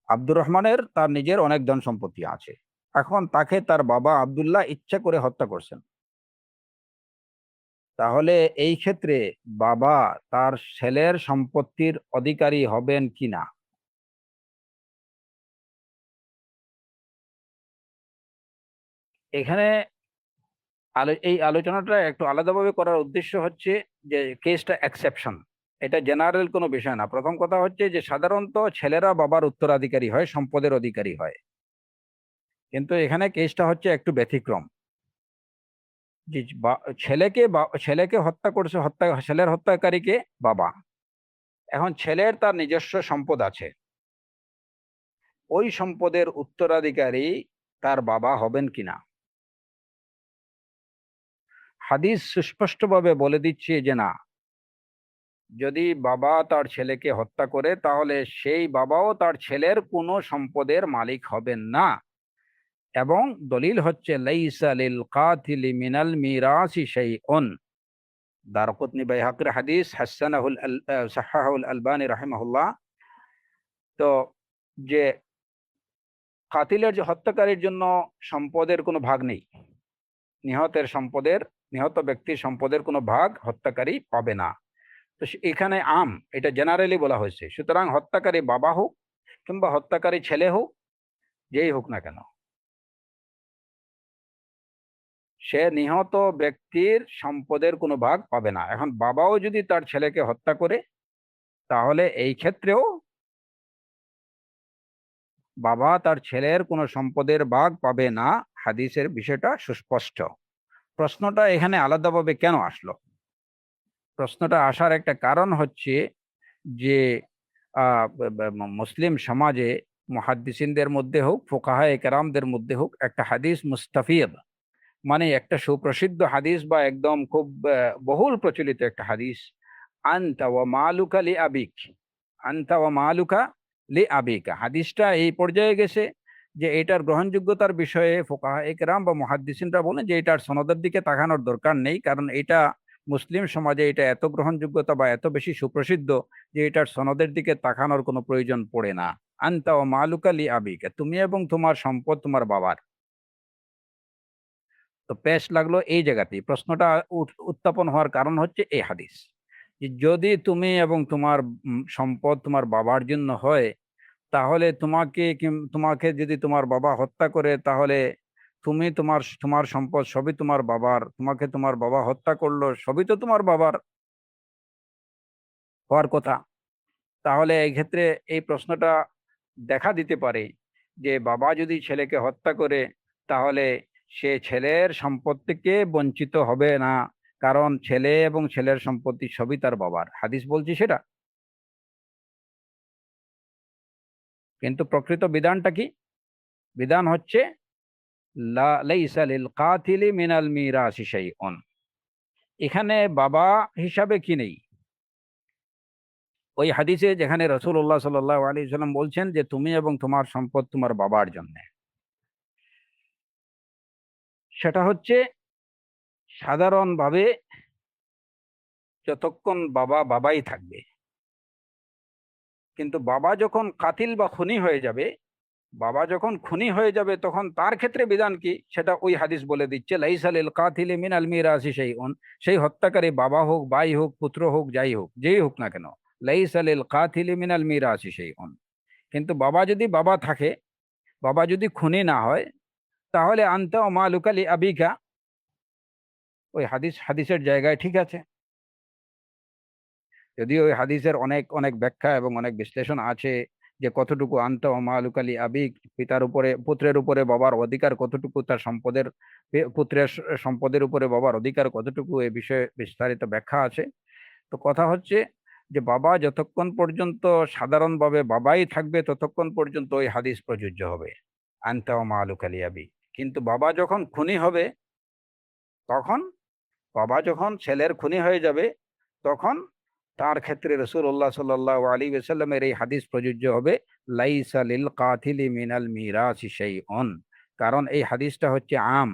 আব্দুর রহমানের তার নিজের অনেক ধন সম্পত্তি আছে। এখন তাকে তার বাবা আব্দুল্লাহ ইচ্ছা করে হত্যা করছেন, তাহলে এই ক্ষেত্রে বাবা তার ছেলের সম্পত্তির অধিকারী হবেন কিনা? এখানে এই আলোচনাটা একটু আলাদাভাবে করার উদ্দেশ্য হচ্ছে যে কেসটা এক্সেপশন, এটা জেনারেল কোনো বিষয় না। প্রথম কথা হচ্ছে যে সাধারণত ছেলেরা বাবার উত্তরাধিকারী হয়, সম্পদের অধিকারী হয়, কিন্তু এখানে কেসটা হচ্ছে একটু ব্যতিক্রম। যে ছেলেকে হত্যা করছে, ছেলের হত্যাকারীকে বাবা। এখন ছেলের তার নিজস্ব সম্পদ আছে, ওই সম্পদের উত্তরাধিকারী তার বাবা হবেন কিনা? হাদিস সুস্পষ্টভাবে বলে দিচ্ছে যে না, যদি বাবা তার ছেলেকে হত্যা করে তাহলে সেই বাবাও তার ছেলের কোনো সম্পদের মালিক হবেন না। এবং দলিল হচ্ছে লাইসা লিল কাতিলি মিনাল মিরাসি শাইউন, দারকুতনি বাইহাকির হাদিস, সাহাহুল আলবানী রাহিমাহুল্লাহ। তো যে কাতিলের, যে হত্যাকারীর জন্য সম্পদের কোনো ভাগ নেই, নিহত ব্যক্তির সম্পদের কোনো ভাগ হত্যাকারী পাবে না। তো এখানে এটা জেনারেলি বলা হয়েছে। সুতরাং হত্যাকারী বাবা হোক কিংবা হত্যাকারী ছেলে হোক, যেই হোক না কেন, সে নিহত ব্যক্তির সম্পদের কোনো ভাগ পাবে না। এখন বাবাও যদি তার ছেলেকে হত্যা করে, তাহলে এই ক্ষেত্রেও বাবা তার ছেলের কোনো সম্পদের ভাগ পাবে না। হাদিসের বিষয়টা সুস্পষ্ট। প্রশ্নটা এখানে আলাদাভাবে কেন আসলো? প্রশ্নটা আসার একটা কারণ হচ্ছে যে মুসলিম সমাজে মুহাদ্দিসিনদের মধ্যে হোক, ফুকাহায়ে কেরামদের মধ্যে হোক, একটা হাদিস মুস্তাফিদ, মানে একটা সুপ্রসিদ্ধ হাদিস বা একদম খুব বহুল প্রচলিত একটা হাদিস, আনতা ওয়া মালুকা লি আবিক, আনতা ওয়া মালুকা লি আবিকা। হাদিসটা এই পর্যায়ে গেছে যে এটার গ্রহণযোগ্যতার বিষয়ে ফুকাহায়ে কেরাম বা মুহাদ্দিসিনরা বলেন যে এটার সনদের দিকে তাকানোর দরকার নেই, কারণ এটা মুসলিম সমাজে এটা এত গ্রহণযোগ্যতা বা এত বেশি সুপ্রসিদ্ধ যে এটার সনদের দিকে তাকানোর কোনো প্রয়োজন পড়ে না। আনতা ওয়া মালুকা লি আবিকা, তুমি এবং তোমার সম্পদ তোমার বাবার। তো পেশ লাগলো এই জায়গাতেই। প্রশ্নটা উত্থাপন হওয়ার কারণ হচ্ছে এই হাদিস, যে যদি তুমি এবং তোমার সম্পদ তোমার বাবার জন্য হয়, তাহলে তোমাকে যদি তোমার বাবা হত্যা করে, তাহলে তুমি তোমার তোমার সম্পদ সবই তোমার বাবার, তোমাকে তোমার বাবা হত্যা করলো সবই তো তোমার বাবার হওয়ার কথা। তাহলে এই ক্ষেত্রে এই প্রশ্নটা দেখা দিতে পারে যে বাবা যদি ছেলেকে হত্যা করে, তাহলে সে ছেলের সম্পদ থেকে বঞ্চিত হবে না, কারণ ছেলে এবং ছেলের সম্পত্তি সবই তার বাবার। হাদিস বলছি সেটা, কিন্তু প্রকৃত বিধানটা কি? বিধান হচ্ছে লাইসা লিল কাতিলি মিনাল মিরাসি শাইউন। এখানে বাবা হিসাবে কি নেই? ওই হাদিসে যেখানে রাসূলুল্লাহ সাল্লাল্লাহু আলাইহি সাল্লাম বলছেন যে তুমি এবং তোমার সম্পদ তোমার বাবার জন্য, সেটা হচ্ছে সাধারণভাবে যতক্ষণ বাবা বাবাই থাকবে, কিন্তু বাবা যখন কাতিল বা খুনি হয়ে যাবে, বাবা যখন খুনি হয়ে যাবে, তখন তার ক্ষেত্রে বিধান কি সেটা ওই হাদিস বলে দিচ্ছে, লাইসা লিল কাতিলি মিনাল মিরাসি শাইউন। সেই হত্যাকারী বাবা হোক, ভাই হোক, পুত্র হোক, যাই হোক, যেই হোক না কেন, লাইসা লিল কাতিলি মিনাল মিরাসি শাইউন। কিন্তু বাবা যদি বাবা থাকে, বাবা যদি খুনি না হয়, তাহলে আনতা ওয়া মালুকা লি আবিকা, ওই হাদিসের জায়গায় ঠিক আছে। যদিও ওই হাদিসের অনেক অনেক ব্যাখ্যা এবং অনেক বিশ্লেষণ আছে, যে কতটুকু আনতা ওয়া মালুকা লি আবিক, পিতার উপরে পুত্রের উপরে বাবার অধিকার কতটুকু, তার সম্পদের পুত্রের সম্পদের উপরে বাবার অধিকার কতটুকু, এ বিষয়ে বিস্তারিত ব্যাখ্যা আছে। তো কথা হচ্ছে যে বাবা যতক্ষণ পর্যন্ত সাধারণভাবে বাবাই থাকবে, ততক্ষণ পর্যন্ত ওই হাদিস প্রযোজ্য হবে, আনতা ওয়া মালুকা লি আবিক। কিন্তু বাবা যখন খুনি হবে, তখন বাবা যখন ছেলের খুনি হয়ে যাবে, তখন তার ক্ষেত্রে রাসূলুল্লাহ সাল্লাল্লাহু আলাইহি ওয়াসাল্লামের এই হাদিস প্রযোজ্য হবে, লাইসা লিল কাতিলি মিনাল মিরাসি শাইউন। কারণ এই হাদিসটা হচ্ছে আম,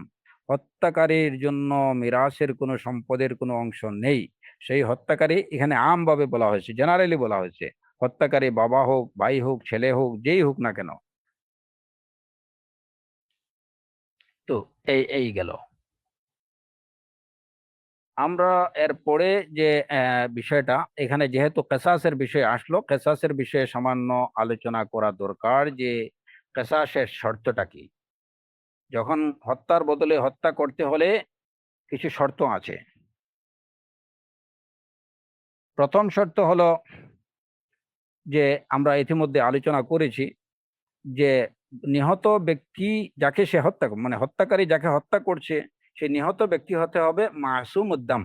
হত্যাকারীর জন্য মিরাসের কোনো সম্পদের কোনো অংশ নেই। সেই হত্যাকারী এখানে আম ভাবে বলা হয়েছে, জেনারেলি বলা হয়েছে। হত্যাকারী বাবা হোক, ভাই হোক, ছেলে হোক, যেই হোক না কেন। তো এই গেল। আমরা এরপরে যে বিষয়টা, এখানে যেহেতু কেসাসের বিষয় আসলো, কেসাসের বিষয়ে সামান্য আলোচনা করা দরকার, যে কেসাসের শর্তটা কি। যখন হত্যার বদলে হত্যা করতে হলে কিছু শর্ত আছে। প্রথম শর্ত হলো যে আমরা ইতিমধ্যে আলোচনা করেছি, যে নিহত ব্যক্তি যাকে সে হত্যা মানে হত্যাকারী যাকে হত্যা করছে, সে নিহত ব্যক্তি হতে হবে মাসুম উদ্দাম,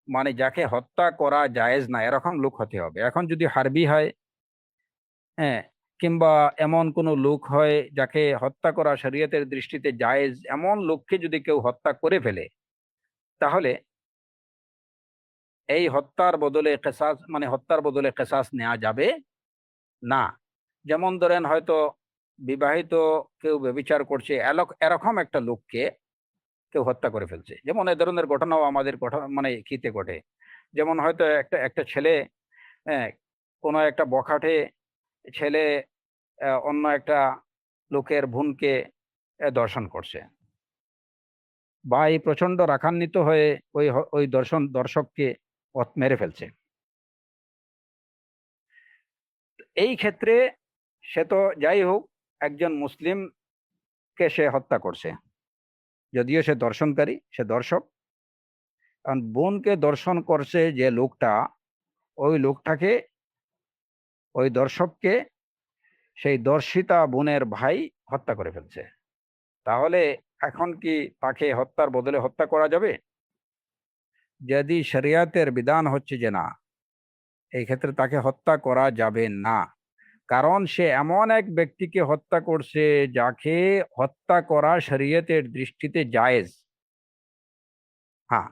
মানে যাকে হত্যা করা জায়েজ না এরকম লোক হতে হবে। এখন যদি হারবি হয়, হ্যাঁ, কিংবা এমন কোনো লোক হয় যাকে হত্যা করা শরীয়তের দৃষ্টিতে জায়েজ, এমন লোককে যদি কেউ হত্যা করে ফেলে, তাহলে এই হত্যার বদলে কেসাস, মানে হত্যার বদলে কেসাস নেওয়া যাবে না। যেমন ধরেন হয়তো বিবাহিত কেউ ব্যভিচার করছে, এরকম একটা লোককে কেউ হত্যা করে ফেলছে। যেমন এই ধরনের ঘটনাও আমাদের মানে কিতে ঘটে। যেমন হয়তো একটা একটা ছেলে, হ্যাঁ, কোনো একটা বখাটে ছেলে অন্য একটা লোকের বোনকে দর্শন করছে, বা এই প্রচন্ড রাগান্বিত হয়ে ওই দর্শককে মেরে ফেলছে। এই ক্ষেত্রে সে তো যাই হোক একজন মুসলিমকে সে হত্যা করছে, যদিও সে দর্শনকারী, সে দর্শক। কারণ বোনকে দর্শন করছে যে লোকটা, ওই লোকটাকে, ওই দর্শককে সেই দর্শিতা বোনের ভাই হত্যা করে ফেলছে। তাহলে এখন কি তাকে হত্যার বদলে হত্যা করা যাবে? যদি শরিয়াতের বিধান হচ্ছে যে না, এই ক্ষেত্রে তাকে হত্যা করা যাবে না, কারণ সে এমন এক ব্যক্তিকে হত্যা করছে যাকে হত্যা করা শরিয়তের দৃষ্টিতে জায়েজ। হ্যাঁ,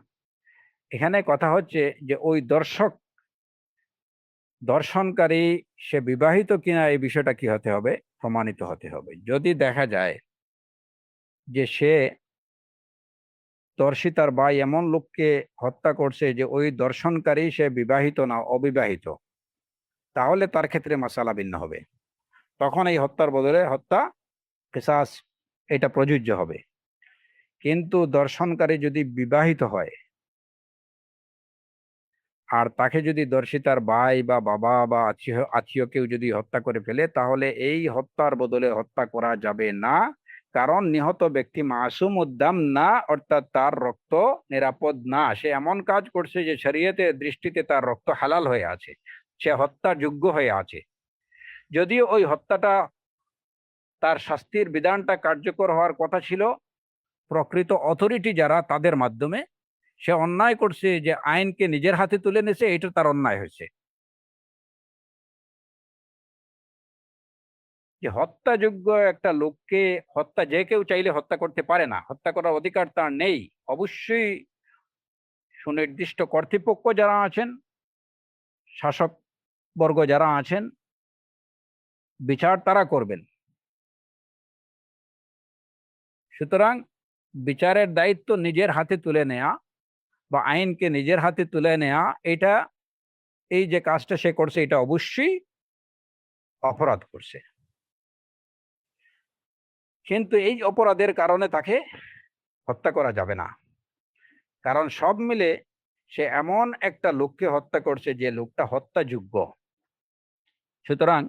এখানে কথা হচ্ছে যে ওই দর্শনকারী সে বিবাহিত কিনা এই বিষয়টা কি হতে হবে, প্রমাণিত হতে হবে। যদি দেখা যায় যে সে দর্শিতার ভাই এমন লোককে হত্যা করছে যে ওই দর্শনকারী সে বিবাহিত না, অবিবাহিত, তাহলে তার ক্ষেত্রে মাসালা ভিন্ন হবে। তখন এই হত্যার বদলে হত্যা কিসাস এটা প্রযোজ্য হবে। কিন্তু দর্শনকারী যদি বিবাহিত হয় আর তাকে যদি দর্শিতার ভাই বা বাবা বা আত্মীয় কেউ যদি হত্যা করে ফেলে, তাহলে এই হত্যার বদলে হত্যা করা যাবে না, কারণ নিহত ব্যক্তি মাসুম উদ্দাম না, অর্থাৎ তার রক্ত নিরাপদ না। সে এমন কাজ করছে যে শরীয়তের দৃষ্টিতে তার রক্ত হালাল হয়ে আছে, সে হত্যার যোগ্য হয়ে আছে। যদিও ওই হত্যাটা, তার শাস্তির বিধানটা কার্যকর হওয়ার কথা ছিল প্রকৃত অথরিটি যারা, তাদের মাধ্যমে। সে অন্যায় করছে যে আইনকে নিজের হাতে তুলে নিয়েছে, এটা তার অন্যায় হয়েছে। যে হত্যাযোগ্য একটা লোককে হত্যা যে কেউ চাইলে হত্যা করতে পারে না, হত্যা করার অধিকার তার নেই। অবশ্যই সুনির্দিষ্ট কর্তৃপক্ষ যারা আছেন, শাসক বর্গ যারা আছেন, বিচার তারা করবেন। সুতরাং বিচারের দায়িত্ব নিজের হাতে তুলে নেয়া বা আইনকে নিজের হাতে তুলে নেয়া, এটা, এই যে কাজটা সে করছে, এটা অবশ্যই অপরাধ করছে। কিন্তু এই অপরাধের কারণে তাকে হত্যা করা যাবে না, কারণ সব মিলে সে এমন একটা লোককে হত্যা করছে যে লোকটা হত্যাযোগ্য। সুতরাং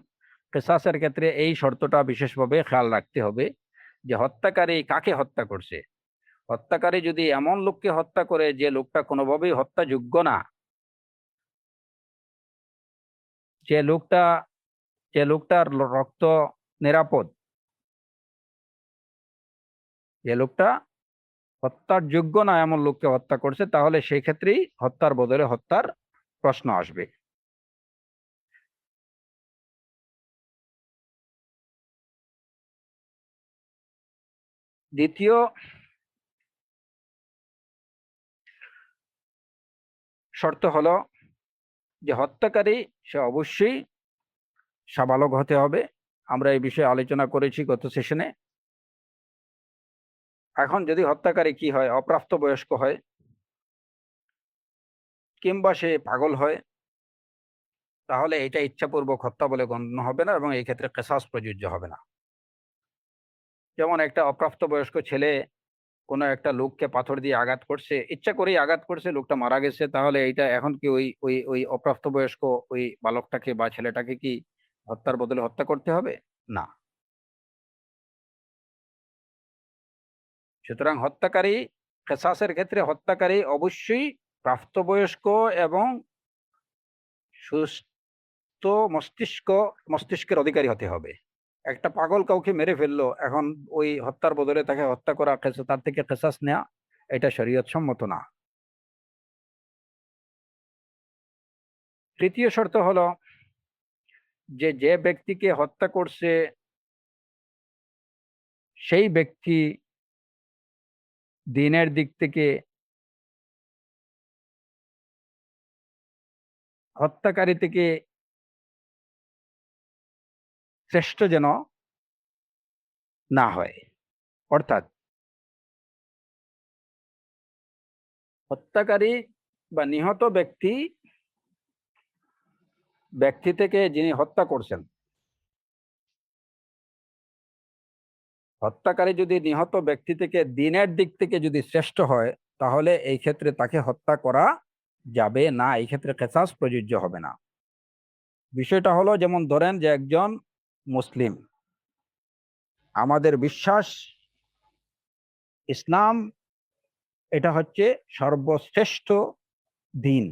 কিসাসের ক্ষেত্রে এই শর্তটা বিশেষভাবে খেয়াল রাখতে হবে যে হত্যাকারী কাকে হত্যা করছে। হত্যাকারী যদি এমন লোককে হত্যা করে যে লোকটা কোনোভাবেই হত্যাযোগ্য না, যে লোকটা যে লোকটার রক্ত নিরাপদ, যে লোকটা হত্যার যোগ্য না, এমন লোককে হত্যা করছে, তাহলে সেই ক্ষেত্রেই হত্যার বদলে হত্যার প্রশ্ন আসবে। দ্বিতীয় শর্ত হলো যে হত্যাকারী সে অবশ্যই সাবালক হতে হবে। আমরা এই বিষয়ে আলোচনা করেছি গত সেশনে। এখন যদি হত্যাকারী কি হয়, অপ্রাপ্ত বয়স্ক হয় কিংবা সে পাগল হয়, তাহলে এটা ইচ্ছাপূর্বক হত্যা বলে গণ্য হবে না এবং এই ক্ষেত্রে কিসাস প্রযোজ্য হবে না। যেমন একটা অপ্রাপ্ত বয়স্ক ছেলে কোনো একটা লোককে পাথর দিয়ে আঘাত করছে, ইচ্ছা করেই আঘাত করছে, লোকটা মারা গেছে, তাহলে এইটা এখন কি ওই ওই ওই অপ্রাপ্ত বয়স্ক ওই বালকটাকে বা ছেলেটাকে কি হত্যার বদলে হত্যা করতে হবে? না। সুতরাং হত্যাকারী, কিসাসের ক্ষেত্রে হত্যাকারী অবশ্যই প্রাপ্তবয়স্ক এবং সুস্থ মস্তিষ্কের অধিকারী হতে হবে। একটা পাগল কাউকে মেরে ফেললো, এখন ওই হত্যার বদলে তাকে হত্যা করা, তার থেকে কিসাস নেওয়া, এটা শরীয়ত সম্মত না। তৃতীয় শর্ত হলো যে যে ব্যক্তিকে হত্যা করছে সেই ব্যক্তি দিনের দিক থেকে হত্যাকারী থেকে শ্রেষ্ঠ যেন না হয়। অর্থাৎ হত্যাকারী বা নিহত ব্যক্তি থেকে যিনি হত্যা করছেন, হত্যাকারী যদি নিহত ব্যক্তি থেকে দিনের দিক থেকে যদি শ্রেষ্ঠ হয়, তাহলে এই ক্ষেত্রে তাকে হত্যা করা যাবে না, এই ক্ষেত্রে কিসাস প্রযোজ্য হবে না। বিষয়টা হলো, যেমন ধরেন যে একজন মুসলিম, আমাদের বিশ্বাস ইসলাম এটা হচ্ছে সর্বশ্রেষ্ঠ দিন,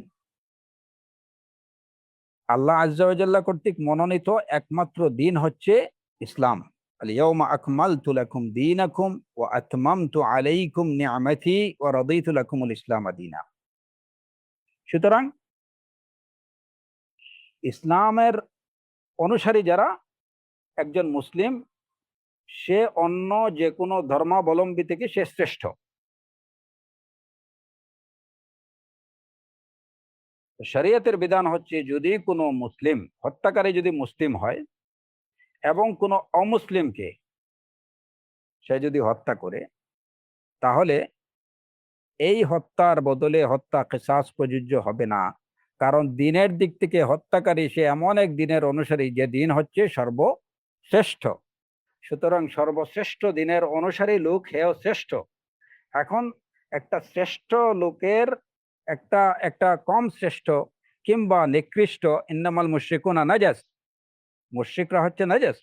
আল্লাহ আজ্জা ওয়া জাল্লা কর্তৃক মনোনীত একমাত্র দিন হচ্ছে ইসলাম। আল ইয়াউমা আকমালতু লাকুম দীনাকুম ওয়া আতমামতু আলাইকুম নি'মাতি ওয়া রাদিতু লাকুমুল ইসলাম দীনা। সুতরাং ইসলামের অনুসারী যারা, একজন মুসলিম সে অন্য যে কোনো ধর্মাবলম্বী থেকে সে শ্রেষ্ঠ। শরীয়তের বিধান হচ্ছে, যদি কোনো মুসলিম হত্যাকারী যদি মুসলিম হয় এবং কোনো অমুসলিমকে সে যদি হত্যা করে, তাহলে এই হত্যার বদলে হত্যা কিসাস প্রযোজ্য হবে না। কারণ দিনের দিক থেকে হত্যাকারী সে এমন এক দিনের অনুসারী যে দিন হচ্ছে সর্বশ্রেষ্ঠ। সুতরাং সর্বশ্রেষ্ঠ দিনের অনুসারী লোক হেও শ্রেষ্ঠ। এখন একটা শ্রেষ্ঠ লোকের একটা একটা কম শ্রেষ্ঠ কিংবা নিকৃষ্ট, ইন্নামাল মুশরিকুনা নাজাস, মুশরিকরা হচ্ছে নাজাস।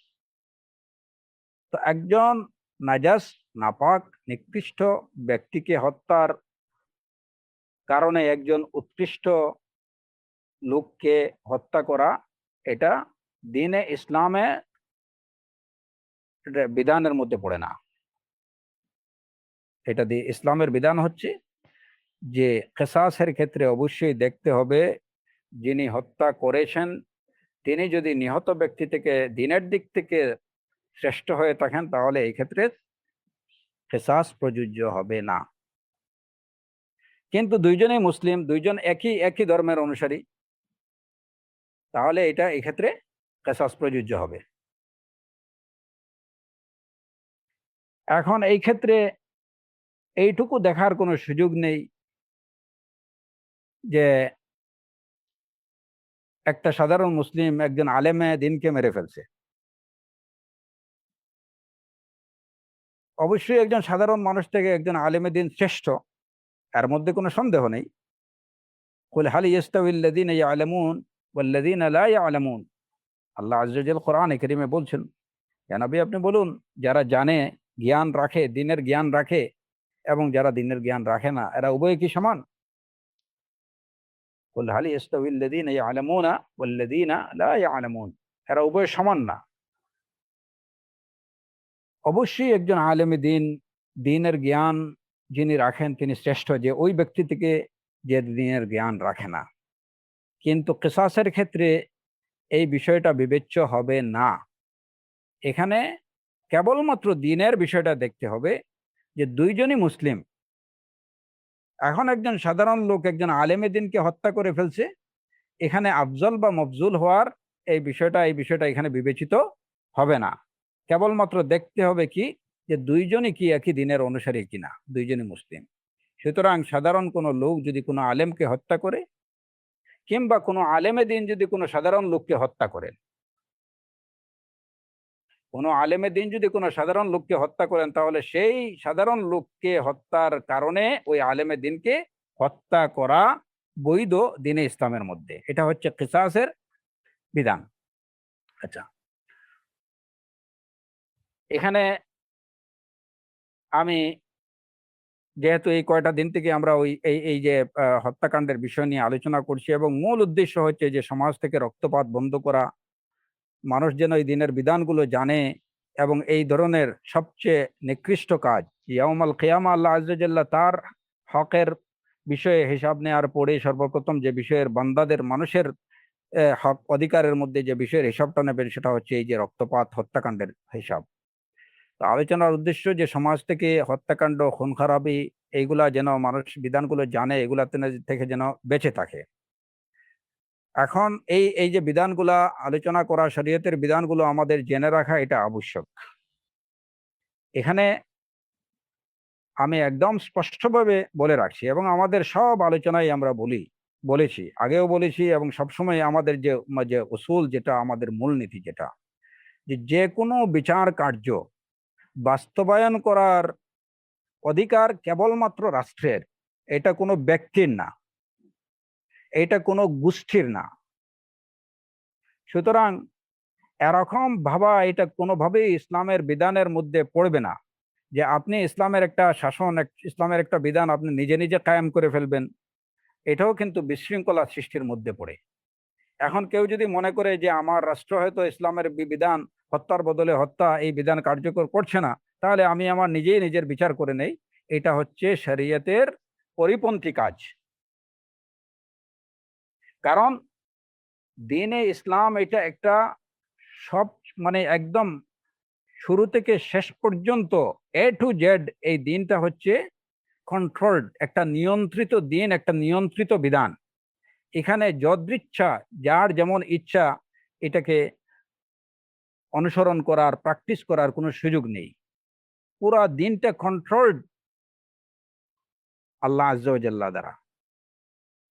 তো একজন নাজাস, নাপাক, নিকৃষ্ট ব্যক্তিকে হত্যার কারণে একজন উৎকৃষ্ট লোককে হত্যা করা, এটা দ্বীনে ইসলামে বিধানের মধ্যে পড়ে না। এটা দিয়ে ইসলামের বিধান হচ্ছে যে কিসাসের ক্ষেত্রে অবশ্যই দেখতে হবে যিনি হত্যা করেছেন তিনি যদি নিহত ব্যক্তি থেকে দিনের দিক থেকে শ্রেষ্ঠ হয়ে থাকেন, তাহলে এই ক্ষেত্রে কিসাস প্রযোজ্য হবে না। কিন্তু দুইজনেই মুসলিম, দুইজন একই ধর্মের অনুসারী, তাহলে এটা এই ক্ষেত্রে কিসাস প্রযোজ্য হবে। এখন এই ক্ষেত্রে এইটুকু দেখার কোনো সুযোগ নেই যে একটা সাধারণ মুসলিম একজন আলেমে দিনকে মেরে ফেলছে। অবশ্যই একজন সাধারণ মানুষ থেকে একজন আলেমে দিন শ্রেষ্ঠ, এর মধ্যে কোনো সন্দেহ নেই। কুল হাল ইয়াস্তাউইল্লাযীনা ইয়ালামুন ওয়াল্লাযীনা লা ইয়ালামুন, আল্লাহ আযজা ওয়া জাল্লা কোরআনে কারীমে বলছেন, হে নবী আপনি বলুন, যারা জানে, জ্ঞান রাখে, দিনের জ্ঞান রাখে এবং যারা দিনের জ্ঞান রাখে না, এরা উভয় কি সমান? কুল হাল ইয়াস্তাউইল্লাযীনা ইয়ালামুনা ওয়াল্লাযীনা লা ইয়ালামুন, এরা উভয় সমান না। অবশ্যই একজন আলেমে দিন, দিনের জ্ঞান যিনি রাখেন তিনি শ্রেষ্ঠ যে ওই ব্যক্তি থেকে যে দিনের জ্ঞান রাখে না। কিন্তু কিসাসের ক্ষেত্রে এই বিষয়টা বিবেচ্য হবে না। এখানে কেবলমাত্র দিনের বিষয়টা দেখতে হবে যে দুইজনই মুসলিম। এখন একজন সাধারণ লোক একজন আলেমে দিনকে হত্যা করে ফেলছে, এখানে আফজল বা মফজুল হওয়ার এই বিষয়টা এখানে বিবেচিত হবে না। কেবলমাত্র দেখতে হবে কি যে দুইজনই কি একই দিনের অনুসারী কিনা, দুইজনই মুসলিম। সুতরাং সাধারণ কোনো লোক যদি কোনো আলেমকে হত্যা করে কিংবা কোনো আলেমে দিন যদি কোনো সাধারণ লোককে হত্যা করেন, কোনো আলেমে দিন যদি কোনো সাধারণ লোককে হত্যা করেন, তাহলে সেই সাধারণ লোককে হত্যার কারণে ওই আলেমে দিনকে হত্যা করা বৈধ দিনে ইসলামের মধ্যে। এটা হচ্ছে কিসাসের বিধান। আচ্ছা, এখানে আমি যেহেতু এই কয়টা দিন থেকে আমরা ওই এই যে হত্যাকাণ্ডের বিষয় নিয়ে আলোচনা করছি এবং মূল উদ্দেশ্য হচ্ছে যে সমাজ থেকে রক্তপাত বন্ধ করা, মানুষ যেন এই দিনের বিধানগুলো জানে এবং এই ধরনের সবচেয়ে নিকৃষ্ট কাজ ইয়াউমাল কিয়ামা আল্লাহ আযজা ওয়া জাল্লা তার হকের বিষয়ে হিসাব নেওয়ার পরে সর্বপ্রথম যে বিষয়ের বান্দাদের মানুষের হক অধিকারের মধ্যে যে বিষয়ের হিসাবটা নেবেন সেটা হচ্ছে এই যে রক্তপাত হত্যাকাণ্ডের হিসাব। তো আলোচনার উদ্দেশ্য যে সমাজ থেকে হত্যাকাণ্ড, খুন খারাপি এইগুলা যেন মানুষ বিধানগুলো জানে, এগুলা থেকে যেন বেঁচে থাকে। এখন এই যে বিধানগুলা আলোচনা করা, শরীয়তের বিধানগুলো আমাদের জেনে রাখা এটা আবশ্যক। এখানে আমি একদম স্পষ্টভাবে বলে রাখছি এবং আমাদের সব আলোচনায় আমরা বলেছি, আগেও বলেছি এবং সবসময় আমাদের যে উসুল, যেটা আমাদের মূলনীতি, যেটা যে কোনো বিচার কার্য বাস্তবায়ন করার অধিকার কেবলমাত্র রাষ্ট্রের, এটা কোনো ব্যক্তির না, এটা কোনো গোষ্ঠীর না। সুতরাং এরকম ভাবা এটা কোনোভাবেই ইসলামের বিধানের মধ্যে পড়বে না যে আপনি ইসলামের একটা শাসন, ইসলামের একটা বিধান আপনি নিজে নিজে কায়েম করে ফেলবেন। এটাও কিন্তু বিশৃঙ্খলা সৃষ্টির মধ্যে পড়ে। এখন কেউ যদি মনে করে যে আমার রাষ্ট্র হয়তো ইসলামের বিধান, হত্যার বদলে হত্যা, এই বিধান কার্যকর করছে না, তাহলে আমি আমার নিজের বিচার করে নেই। এটা হচ্ছে শরীয়তের পরিপন্থী কাজ। কারণ দ্বীনে ইসলাম এটা একটা সব মানে একদম শুরু থেকে শেষ পর্যন্ত এ টু জেড এই দিনটা হচ্ছে কন্ট্রোলড, একটা নিয়ন্ত্রিত দিন, একটা নিয়ন্ত্রিত বিধান। এখানে যদৃচ্ছা, যার যেমন ইচ্ছা এটাকে অনুসরণ করার, প্র্যাকটিস করার কোনো সুযোগ নেই। পুরা দিনটা কন্ট্রোলড আল্লাহ আজ্জা ওয়া জাল্লা দ্বারা।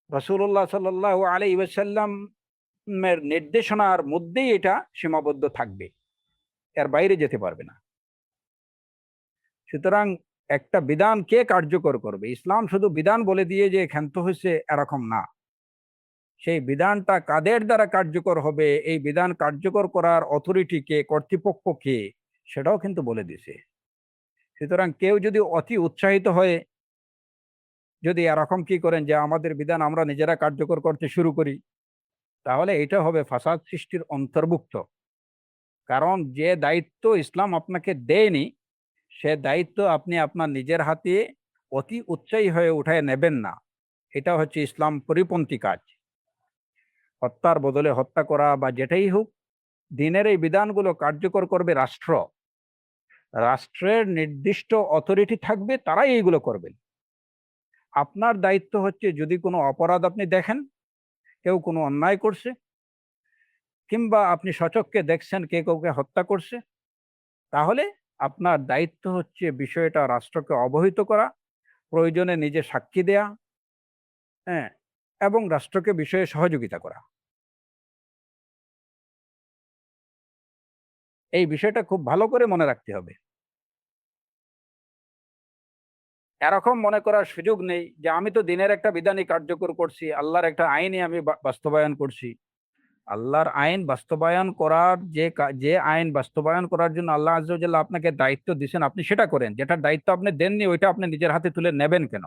রাসূলুল্লাহ সাল্লাল্লাহু আলাইহি ওয়াসাল্লামের নির্দেশনার মধ্যেই এটা সীমাবদ্ধ থাকবে, এর বাইরে যেতে পারবে না। সুতরাং একটা বিধান কে কার্যকর করবে? ইসলাম শুধু বিধান বলে দিয়ে যে ক্ষান্ত হয়েছে এরকম না। সেই বিধানটা কাদের দ্বারা কার্যকর হবে, এই বিধান কার্যকর করার অথরিটি কে, কর্তৃপক্ষ কে, সেটাও কিন্তু বলে দিছে। সুতরাং কেউ যদি অতি উৎসাহিত হয়ে যদি এরকম কি করেন যে আমাদের বিধান আমরা নিজেরা কার্যকর করতে শুরু করি, তাহলে এটা হবে ফাসাদ সৃষ্টির অন্তর্ভুক্ত। কারণ যে দায়িত্ব ইসলাম আপনাকে দেয়নি, সে দায়িত্ব আপনি আপনার নিজের হাতে অতি উৎসাহী হয়ে উঠায় নেবেন না। এটা হচ্ছে ইসলাম পরিপন্থী কাজ। হত্যার বদলে হত্যা করা বা যেটাই হোক, দিনের এই বিধানগুলো কার্যকর করবে রাষ্ট্র। রাষ্ট্রের নির্দিষ্ট অথরিটি থাকবে, তারাই এইগুলো করবেন। আপনার দায়িত্ব হচ্ছে যদি কোনো অপরাধ আপনি দেখেন, কেউ কোনো অন্যায় করছে, কিংবা আপনি সচক্ষে দেখছেন কে কাউকে হত্যা করছে, তাহলে আপনার দায়িত্ব হচ্ছে বিষয়টা রাষ্ট্রকে অবহিত করা, প্রয়োজনে নিজে সাক্ষী দেয়া, হ্যাঁ, এবং রাষ্ট্রকে বিষয়ে সহযোগিতা করা। এই বিষয়টা খুব ভালো করে মনে রাখতে হবে। এরকম মনে করার সুযোগ নেই যে আমি তো দিনের একটা বিধানই কার্যকর করছি, আল্লাহর একটা আইনই আমি বাস্তবায়ন করছি। আল্লাহর আইন বাস্তবায়ন করার যে আইন বাস্তবায়ন করার জন্য আল্লাহ আজ্জা ওয়া জাল্লা আপনাকে দায়িত্ব দিয়েছেন, আপনি সেটা করেন। যেটার দায়িত্ব আপনি দেননি, ওইটা আপনি নিজের হাতে তুলে নেবেন কেন?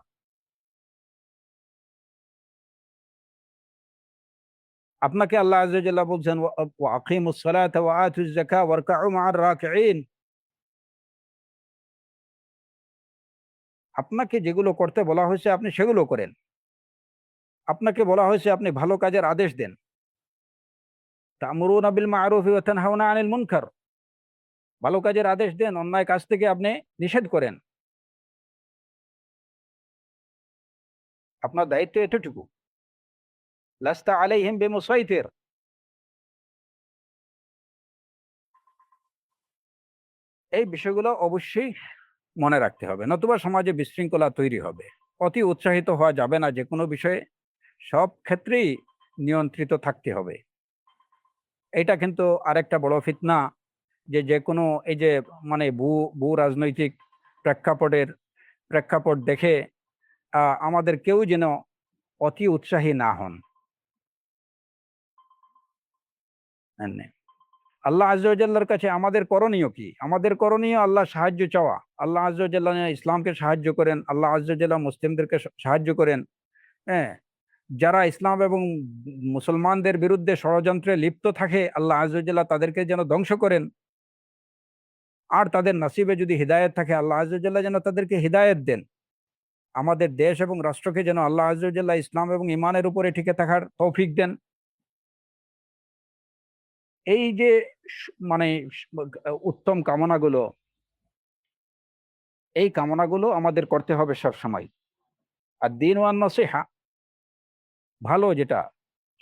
আপনাকে আল্লাহ আজ্জা ওয়া জাল্লা বলছেন ওয়া আকিমুস সালাতা ওয়া আতুজ যাকাত ওয়ারকাউ মা'আর রাকিঈন। আপনাকে যেগুলো করতে বলা হয়েছে আপনি সেগুলো করেন। আপনাকে বলা হয়েছে আপনি ভালো কাজের আদেশ দেন। তা'মুরুনা বিল মা'রুফি ওয়া তানহাউনা আনিল মুনকার। ভালো কাজের আদেশ দেন, অন্যায় কাজ থেকে আপনি নিষেধ করেন। আপনার দায়িত্ব এতটুকু। লাস্তা আলাইহিম বিমুসাইতির। এই বিষয়গুলো অবশ্যই মনে রাখতে হবে, নতুবা সমাজে বিশৃঙ্খলা তৈরি হবে। অতি উৎসাহিত হওয়া যাবে না যে কোনো বিষয়ে, সব ক্ষেত্রেই নিয়ন্ত্রিত থাকতে হবে। এটা কিন্তু আরেকটা বড় ফিতনা, যে যে কোনো এই যে মানে ভূ রাজনৈতিক প্রেক্ষাপট দেখে আমাদের কেউ যেন অতি উৎসাহী না হন। আল্লাহ আজ্জা ওয়া জাল্লার কাছে আমাদের করণীয় কি? আমাদের করণীয় আল্লাহ সাহায্য চাওয়া। আল্লাহ আজ্জা ওয়া জাল্লা ইসলামকে সাহায্য করেন, আল্লাহ আজ্জা ওয়া জাল্লা মুসলিমদেরকে সাহায্য করেন। হ্যাঁ, যারা ইসলাম এবং মুসলমানদের বিরুদ্ধে ষড়যন্ত্রে লিপ্ত থাকে, আল্লাহ আজ্জা ওয়া জাল্লা তাদেরকে যেন ধ্বংস করেন। আর তাদের নসিবে যদি হিদায়াত থাকে, আল্লাহ আজ্জা ওয়া জাল্লা যেন তাদেরকে হিদায়াত দেন। আমাদের দেশ এবং রাষ্ট্রকে যেন আল্লাহ আজ্জা ওয়া জাল্লা ইসলাম এবং ঈমানের উপরে টিকে থাকার তৌফিক দেন। এই যে মানে উত্তম কামনাগুলো, এই কামনাগুলো আমাদের করতে হবে সব সময়। আর দ্বীন ওয়ান নসিহা, ভালো যেটা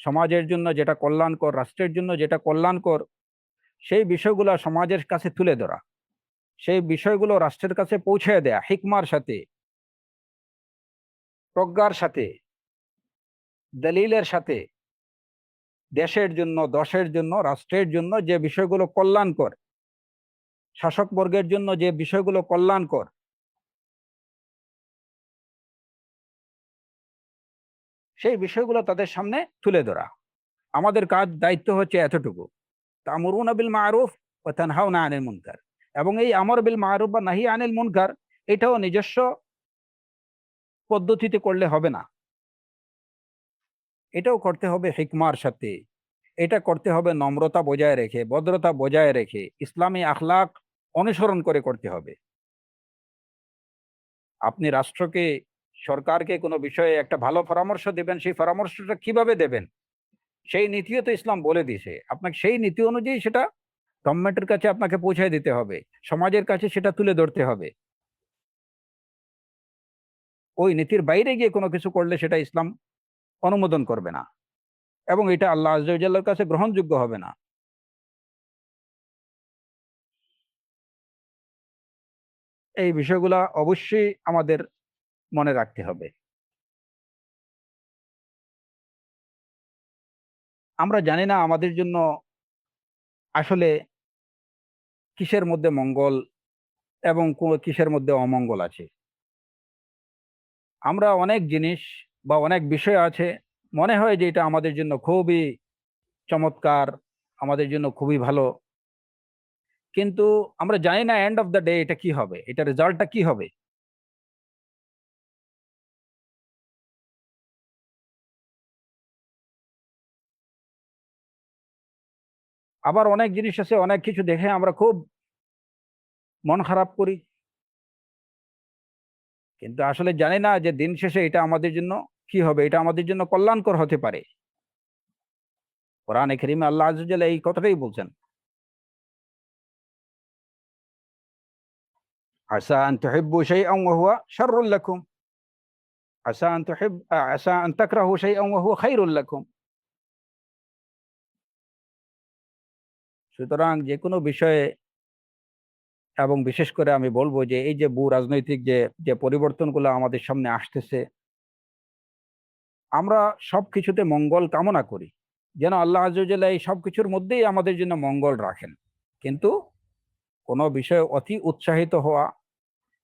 সমাজের জন্য যেটা কল্যাণকর, রাষ্ট্রের জন্য যেটা কল্যাণকর, সেই বিষয়গুলো সমাজের কাছে তুলে ধরা, সেই বিষয়গুলো রাষ্ট্রের কাছে পৌঁছে দেয়া হিকমার সাথে, প্রজ্ঞার সাথে, দলিলের সাথে। দেশের জন্য, দশের জন্য, রাষ্ট্রের জন্য যে বিষয়গুলো কল্যাণকর, শাসক বর্গের জন্য যে বিষয়গুলো কল্যাণকর, সেই বিষয়গুলো তাদের সামনে তুলে ধরা। আমাদের কাজ, দায়িত্ব হচ্ছে এতটুকু, তা'মুরুনা বিল মা'রুফ ওয়া তানহাউনা আনিল মুনকার। এবং এই আমর বিল মা'রুফ বা নাহি আনিল মুনকার, এটাও নিজস্ব পদ্ধতিতে করলে হবে না। এটাও করতে হবে হিকমার সাথে, এটা করতে হবে নম্রতা বজায় রেখে, ভদ্রতা বজায় রেখে, ইসলামী আখলাক অনুসরণ করে করতে হবে। আপনি রাষ্ট্রকে, সরকারকে কোনো বিষয়ে একটা ভালো পরামর্শ দেবেন, সেই পরামর্শটা কিভাবে দেবেন? সেই নীতিও তো ইসলাম বলে দিছে, আপনাকে সেই নীতি অনুযায়ী সেটা গভর্নমেন্টের কাছে আপনাকে পৌঁছায় দিতে হবে, সমাজের কাছে সেটা তুলে ধরতে হবে। ওই নীতির বাইরে গিয়ে কোনো কিছু করলে সেটা ইসলাম অনুমোদন করবে না, এবং এটা আল্লাহ আযজা ওয়া জাল্লার কাছে গ্রহণযোগ্য হবে না। এই বিষয়গুলা অবশ্যই আমাদের মনে রাখতে হবে। আমরা জানি না আমাদের জন্য আসলে কিসের মধ্যে মঙ্গল এবং কিসের মধ্যে অমঙ্গল আছে। আমরা অনেক জিনিস বা অনেক বিষয় আছে, মনে হয় যে এটা আমাদের জন্য খুবই চমৎকার, আমাদের জন্য খুবই ভালো, কিন্তু আমরা জানি না এন্ড অফ দ্য ডে এটা কি হবে, এটা রেজাল্টটা কি হবে। আবার অনেক জিনিস আছে, অনেক কিছু দেখে আমরা খুব মন খারাপ করি, কিন্তু আসলে জানি না যে দিন শেষে এটা আমাদের জন্য কি হবে, এটা আমাদের জন্য কল্যাণকর হতে পারে। কোরআনে কারীমে আল্লাহ আযজা ওয়া জাল্লা এই কথাটাই বলছেন, আসা আন তুহিব্বু শাইআন ওয়া হুয়া শাররুল লাকুম, আসা আন তাকরাহু শাইআন ওয়া হুয়া খায়রুল লাকুম। সুতরাং যে কোনো বিষয়ে, এবং বিশেষ করে আমি বলবো যে এই যে ভূ রাজনৈতিক যে যে পরিবর্তনগুলো আমাদের সামনে আসতেছে, আমরা সবকিছুতে মঙ্গল কামনা করি, যেন আল্লাহ আযজা ওয়া জাল্লা এই সবকিছুর মধ্যেই আমাদের জন্য মঙ্গল রাখেন। কিন্তু কোনো বিষয়ে অতি উৎসাহিত হওয়া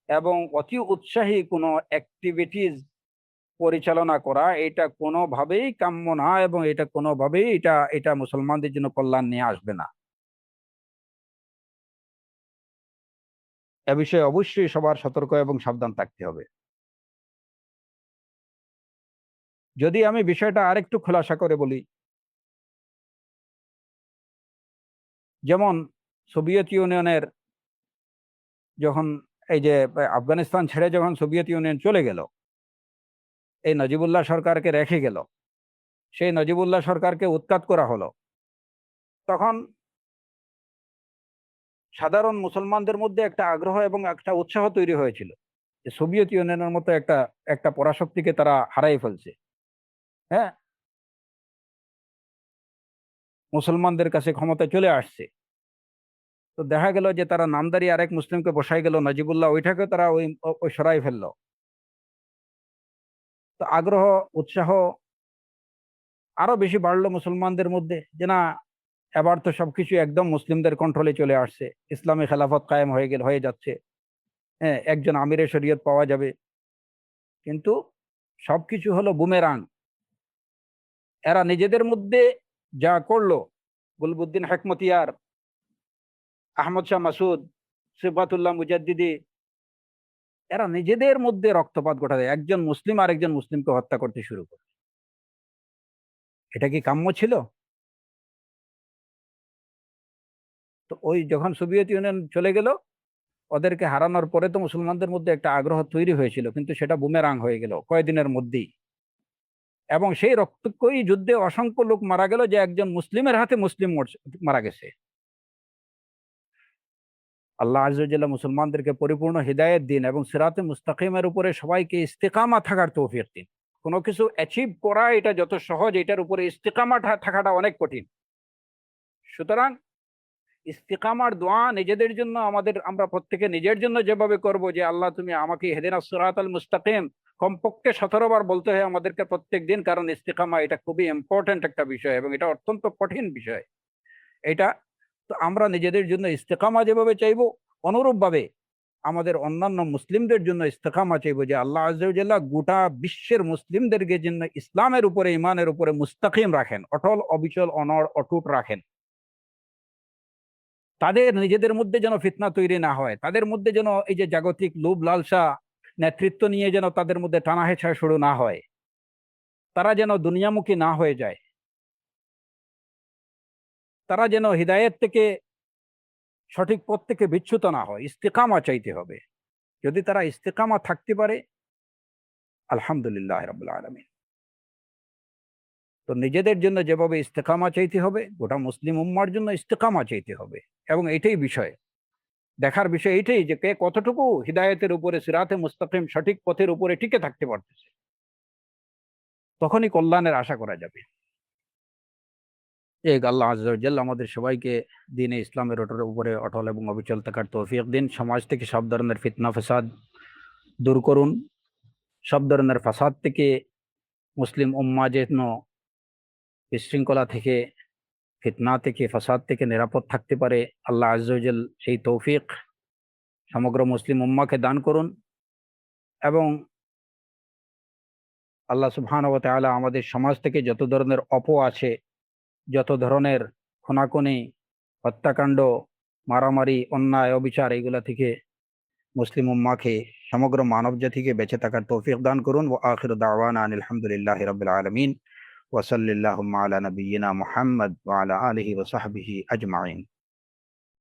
এবং অতি উৎসাহী কোনো অ্যাক্টিভিটিস পরিচালনা করা, এটা কোনোভাবেই কাম্য না, এবং এটা কোনোভাবেই এটা এটা মুসলমানদের জন্য কল্যাণ নিয়ে আসবে না। এ বিষয়ে অবশ্যই সবার সতর্ক এবং সাবধান থাকতে হবে। যদি আমি বিষয়টা আরেকটু খোলাসা করে বলি, যেমন সোভিয়েত ইউনিয়নের যখন এই যে আফগানিস্তান ছেড়ে যখন সোভিয়েত ইউনিয়ন চলে গেল, এই নজিবুল্লাহ সরকারকে রেখে গেল, সেই নজিবুল্লাহ সরকারকে উৎখাত করা হলো, তখন সাধারণ মুসলমানদের মধ্যে একটা আগ্রহ এবং একটা উৎসাহ তৈরি হয়েছিল যে সোভিয়েত ইউনিয়নের মতো একটা একটা পরাশক্তিকে তারা হারাই ফেলছে। হ্যাঁ, মুসলমানদের কাছে ক্ষমতায় চলে আসছে। তো দেখা গেল যে তারা নামদারি আরেক মুসলিমকে বসাই গেল, নজিবুল্লাহ ওইটাকে তারা ওই ওই সরাই ফেললো। তো আগ্রহ, উৎসাহ আরো বেশি বাড়লো মুসলমানদের মধ্যে, যে না, এবার তো সবকিছু একদম মুসলিমদের কন্ট্রোলে চলে আসছে, ইসলামী খেলাফত কায়েম হয়ে যাচ্ছে, হ্যাঁ, একজন আমিরে শরীয়ত পাওয়া যাবে। কিন্তু সবকিছু হলো বুমেরাং। এরা নিজেদের মধ্যে যা করলো, গুলবুদ্দিন হেকমতিয়ার, আহমদ শাহ মাসুদ, সিফাতুল্লাহ মুজাদ্দিদি, এরা নিজেদের মধ্যে রক্তপাত ঘটায়, একজন মুসলিম আরেকজন মুসলিমকে হত্যা করতে শুরু করে। এটা কি কাম্য ছিল? তো ওই যখন সোভিয়েত ইউনিয়ন চলে গেল, ওদেরকে হারানোর পরে তো মুসলমানদের মধ্যে একটা আগ্রহ তৈরি হয়েছিল, কিন্তু সেটা বুমেরাং হয়ে গেল কয়েকদিনের মধ্যেই। এবং সেই রক্তক্ষয়ী যুদ্ধে অসংখ্য লোক মারা গেল, যে একজন মুসলিমের হাতে মুসলিম মারা গেছে। আল্লাহ আযজা ওয়া জাল্লা মুসলমানদেরকে পরিপূর্ণ হিদায়াত দিন এবং সিরাতে মুস্তাকিমের উপরে সবাইকে ইস্তেকামা থাকার তৌফিক দিন। কোনো কিছু অ্যাচিভ করা এটা যত সহজ, এটার উপরে ইস্তেকামা থাকাটা অনেক কঠিন। সুতরাং ইস্তিকামার দোয়া নিজেদের জন্য, আমরা প্রত্যেকে নিজের জন্য যেভাবে করব যে আল্লাহ তুমি আমাকে ইহদিনাস সিরাতাল মুস্তাকিম, কমপক্ষে 17 বার বলতে হয় আমাদেরকে প্রত্যেক দিন, কারণ ইস্তিকামা এটা খুবই ইম্পর্টেন্ট একটা বিষয় এবং এটা অত্যন্ত কঠিন বিষয়। এটা তো আমরা নিজেদের জন্য ইস্তেকামা যেভাবে চাইবো, অনুরূপভাবে আমাদের অন্যান্য মুসলিমদের জন্য ইস্তেকামা চাইবো, যে আল্লাহ আযজা ওয়া জাল্লা গোটা বিশ্বের মুসলিমদেরকে জন্য ইসলামের উপরে, ইমানের উপরে মুস্তাকিম রাখেন, অটল অবিচল অনড় অটুট রাখেন। তাদের নিজেদের মধ্যে যেন ফিতনা তৈরি না হয়, তাদের মধ্যে যেন এই যে জাগতিক লোভ লালসা, নেতৃত্ব নিয়ে যেন তাদের মধ্যে টানাহেঁচড়া শুরু না হয়, তারা যেন দুনিয়ামুখী না হয়ে যায়, তারা যেন হিদায়েত থেকে, সঠিক পথ থেকে বিচ্যুত না হয়। ইস্তেকামা চাইতে হবে। যদি তারা ইস্তেকামা থাকতে পারে, আলহামদুলিল্লাহ রাব্বুল আলামিন। তো নিজেদের জন্য যেভাবে ইস্তেকামা চাইতে হবে, গোটা মুসলিম উম্মার জন্য ইস্তেকামা চাইতে হবে। এবং এটাই বিষয়, দেখার বিষয় এইটাই যে কে কতটুকু হিদায়তের উপরে, সিরাতে মুস্তাকিম সঠিক পথের উপরে টিকে থাকতে পারতেছে, তখনই কল্যাণের আশা করা যাবে। এক আল্লাহ আযজা ওয়া জাল্লা আমাদের সবাইকে দ্বীনে ইসলামের উপরে অটল এবং অবিচল থাকার তৌফিক দিন। সমাজ থেকে সব ধরনের ফিতনা ফাসাদ দূর করুন। সব ধরনের ফাসাদ থেকে মুসলিম উম্মাহ যেন বিশৃঙ্খলা থেকে, ফিতনা থেকে, ফাসাদ থেকে নিরাপদ থাকতে পারে, আল্লাহ আযজা ওয়া জাল সেই তৌফিক সমগ্র মুসলিম উম্মাহকে দান করুন। এবং আল্লাহ সুবহানাহু ওয়া তাআলা আমাদের সমাজ থেকে যত ধরনের আছে, যত ধরনের খুনাখুনি, হত্যাকাণ্ড, মারামারি, অন্যায়, অবিচার, এগুলা থেকে মুসলিম উম্মাহকে, সমগ্র মানব জাতিকে বেঁচে থাকার তৌফিক দান করুন। ওয়া আখিরু দাওয়ানা আনিল হামদুলিল্লাহি রাব্বিল আলামিন ওয়া সাল্লাল্লাহু আলা নাবিয়্যিনা মুহাম্মদ ওয়া আলা আলিহি ওয়া সাহবিহি আজমাইন।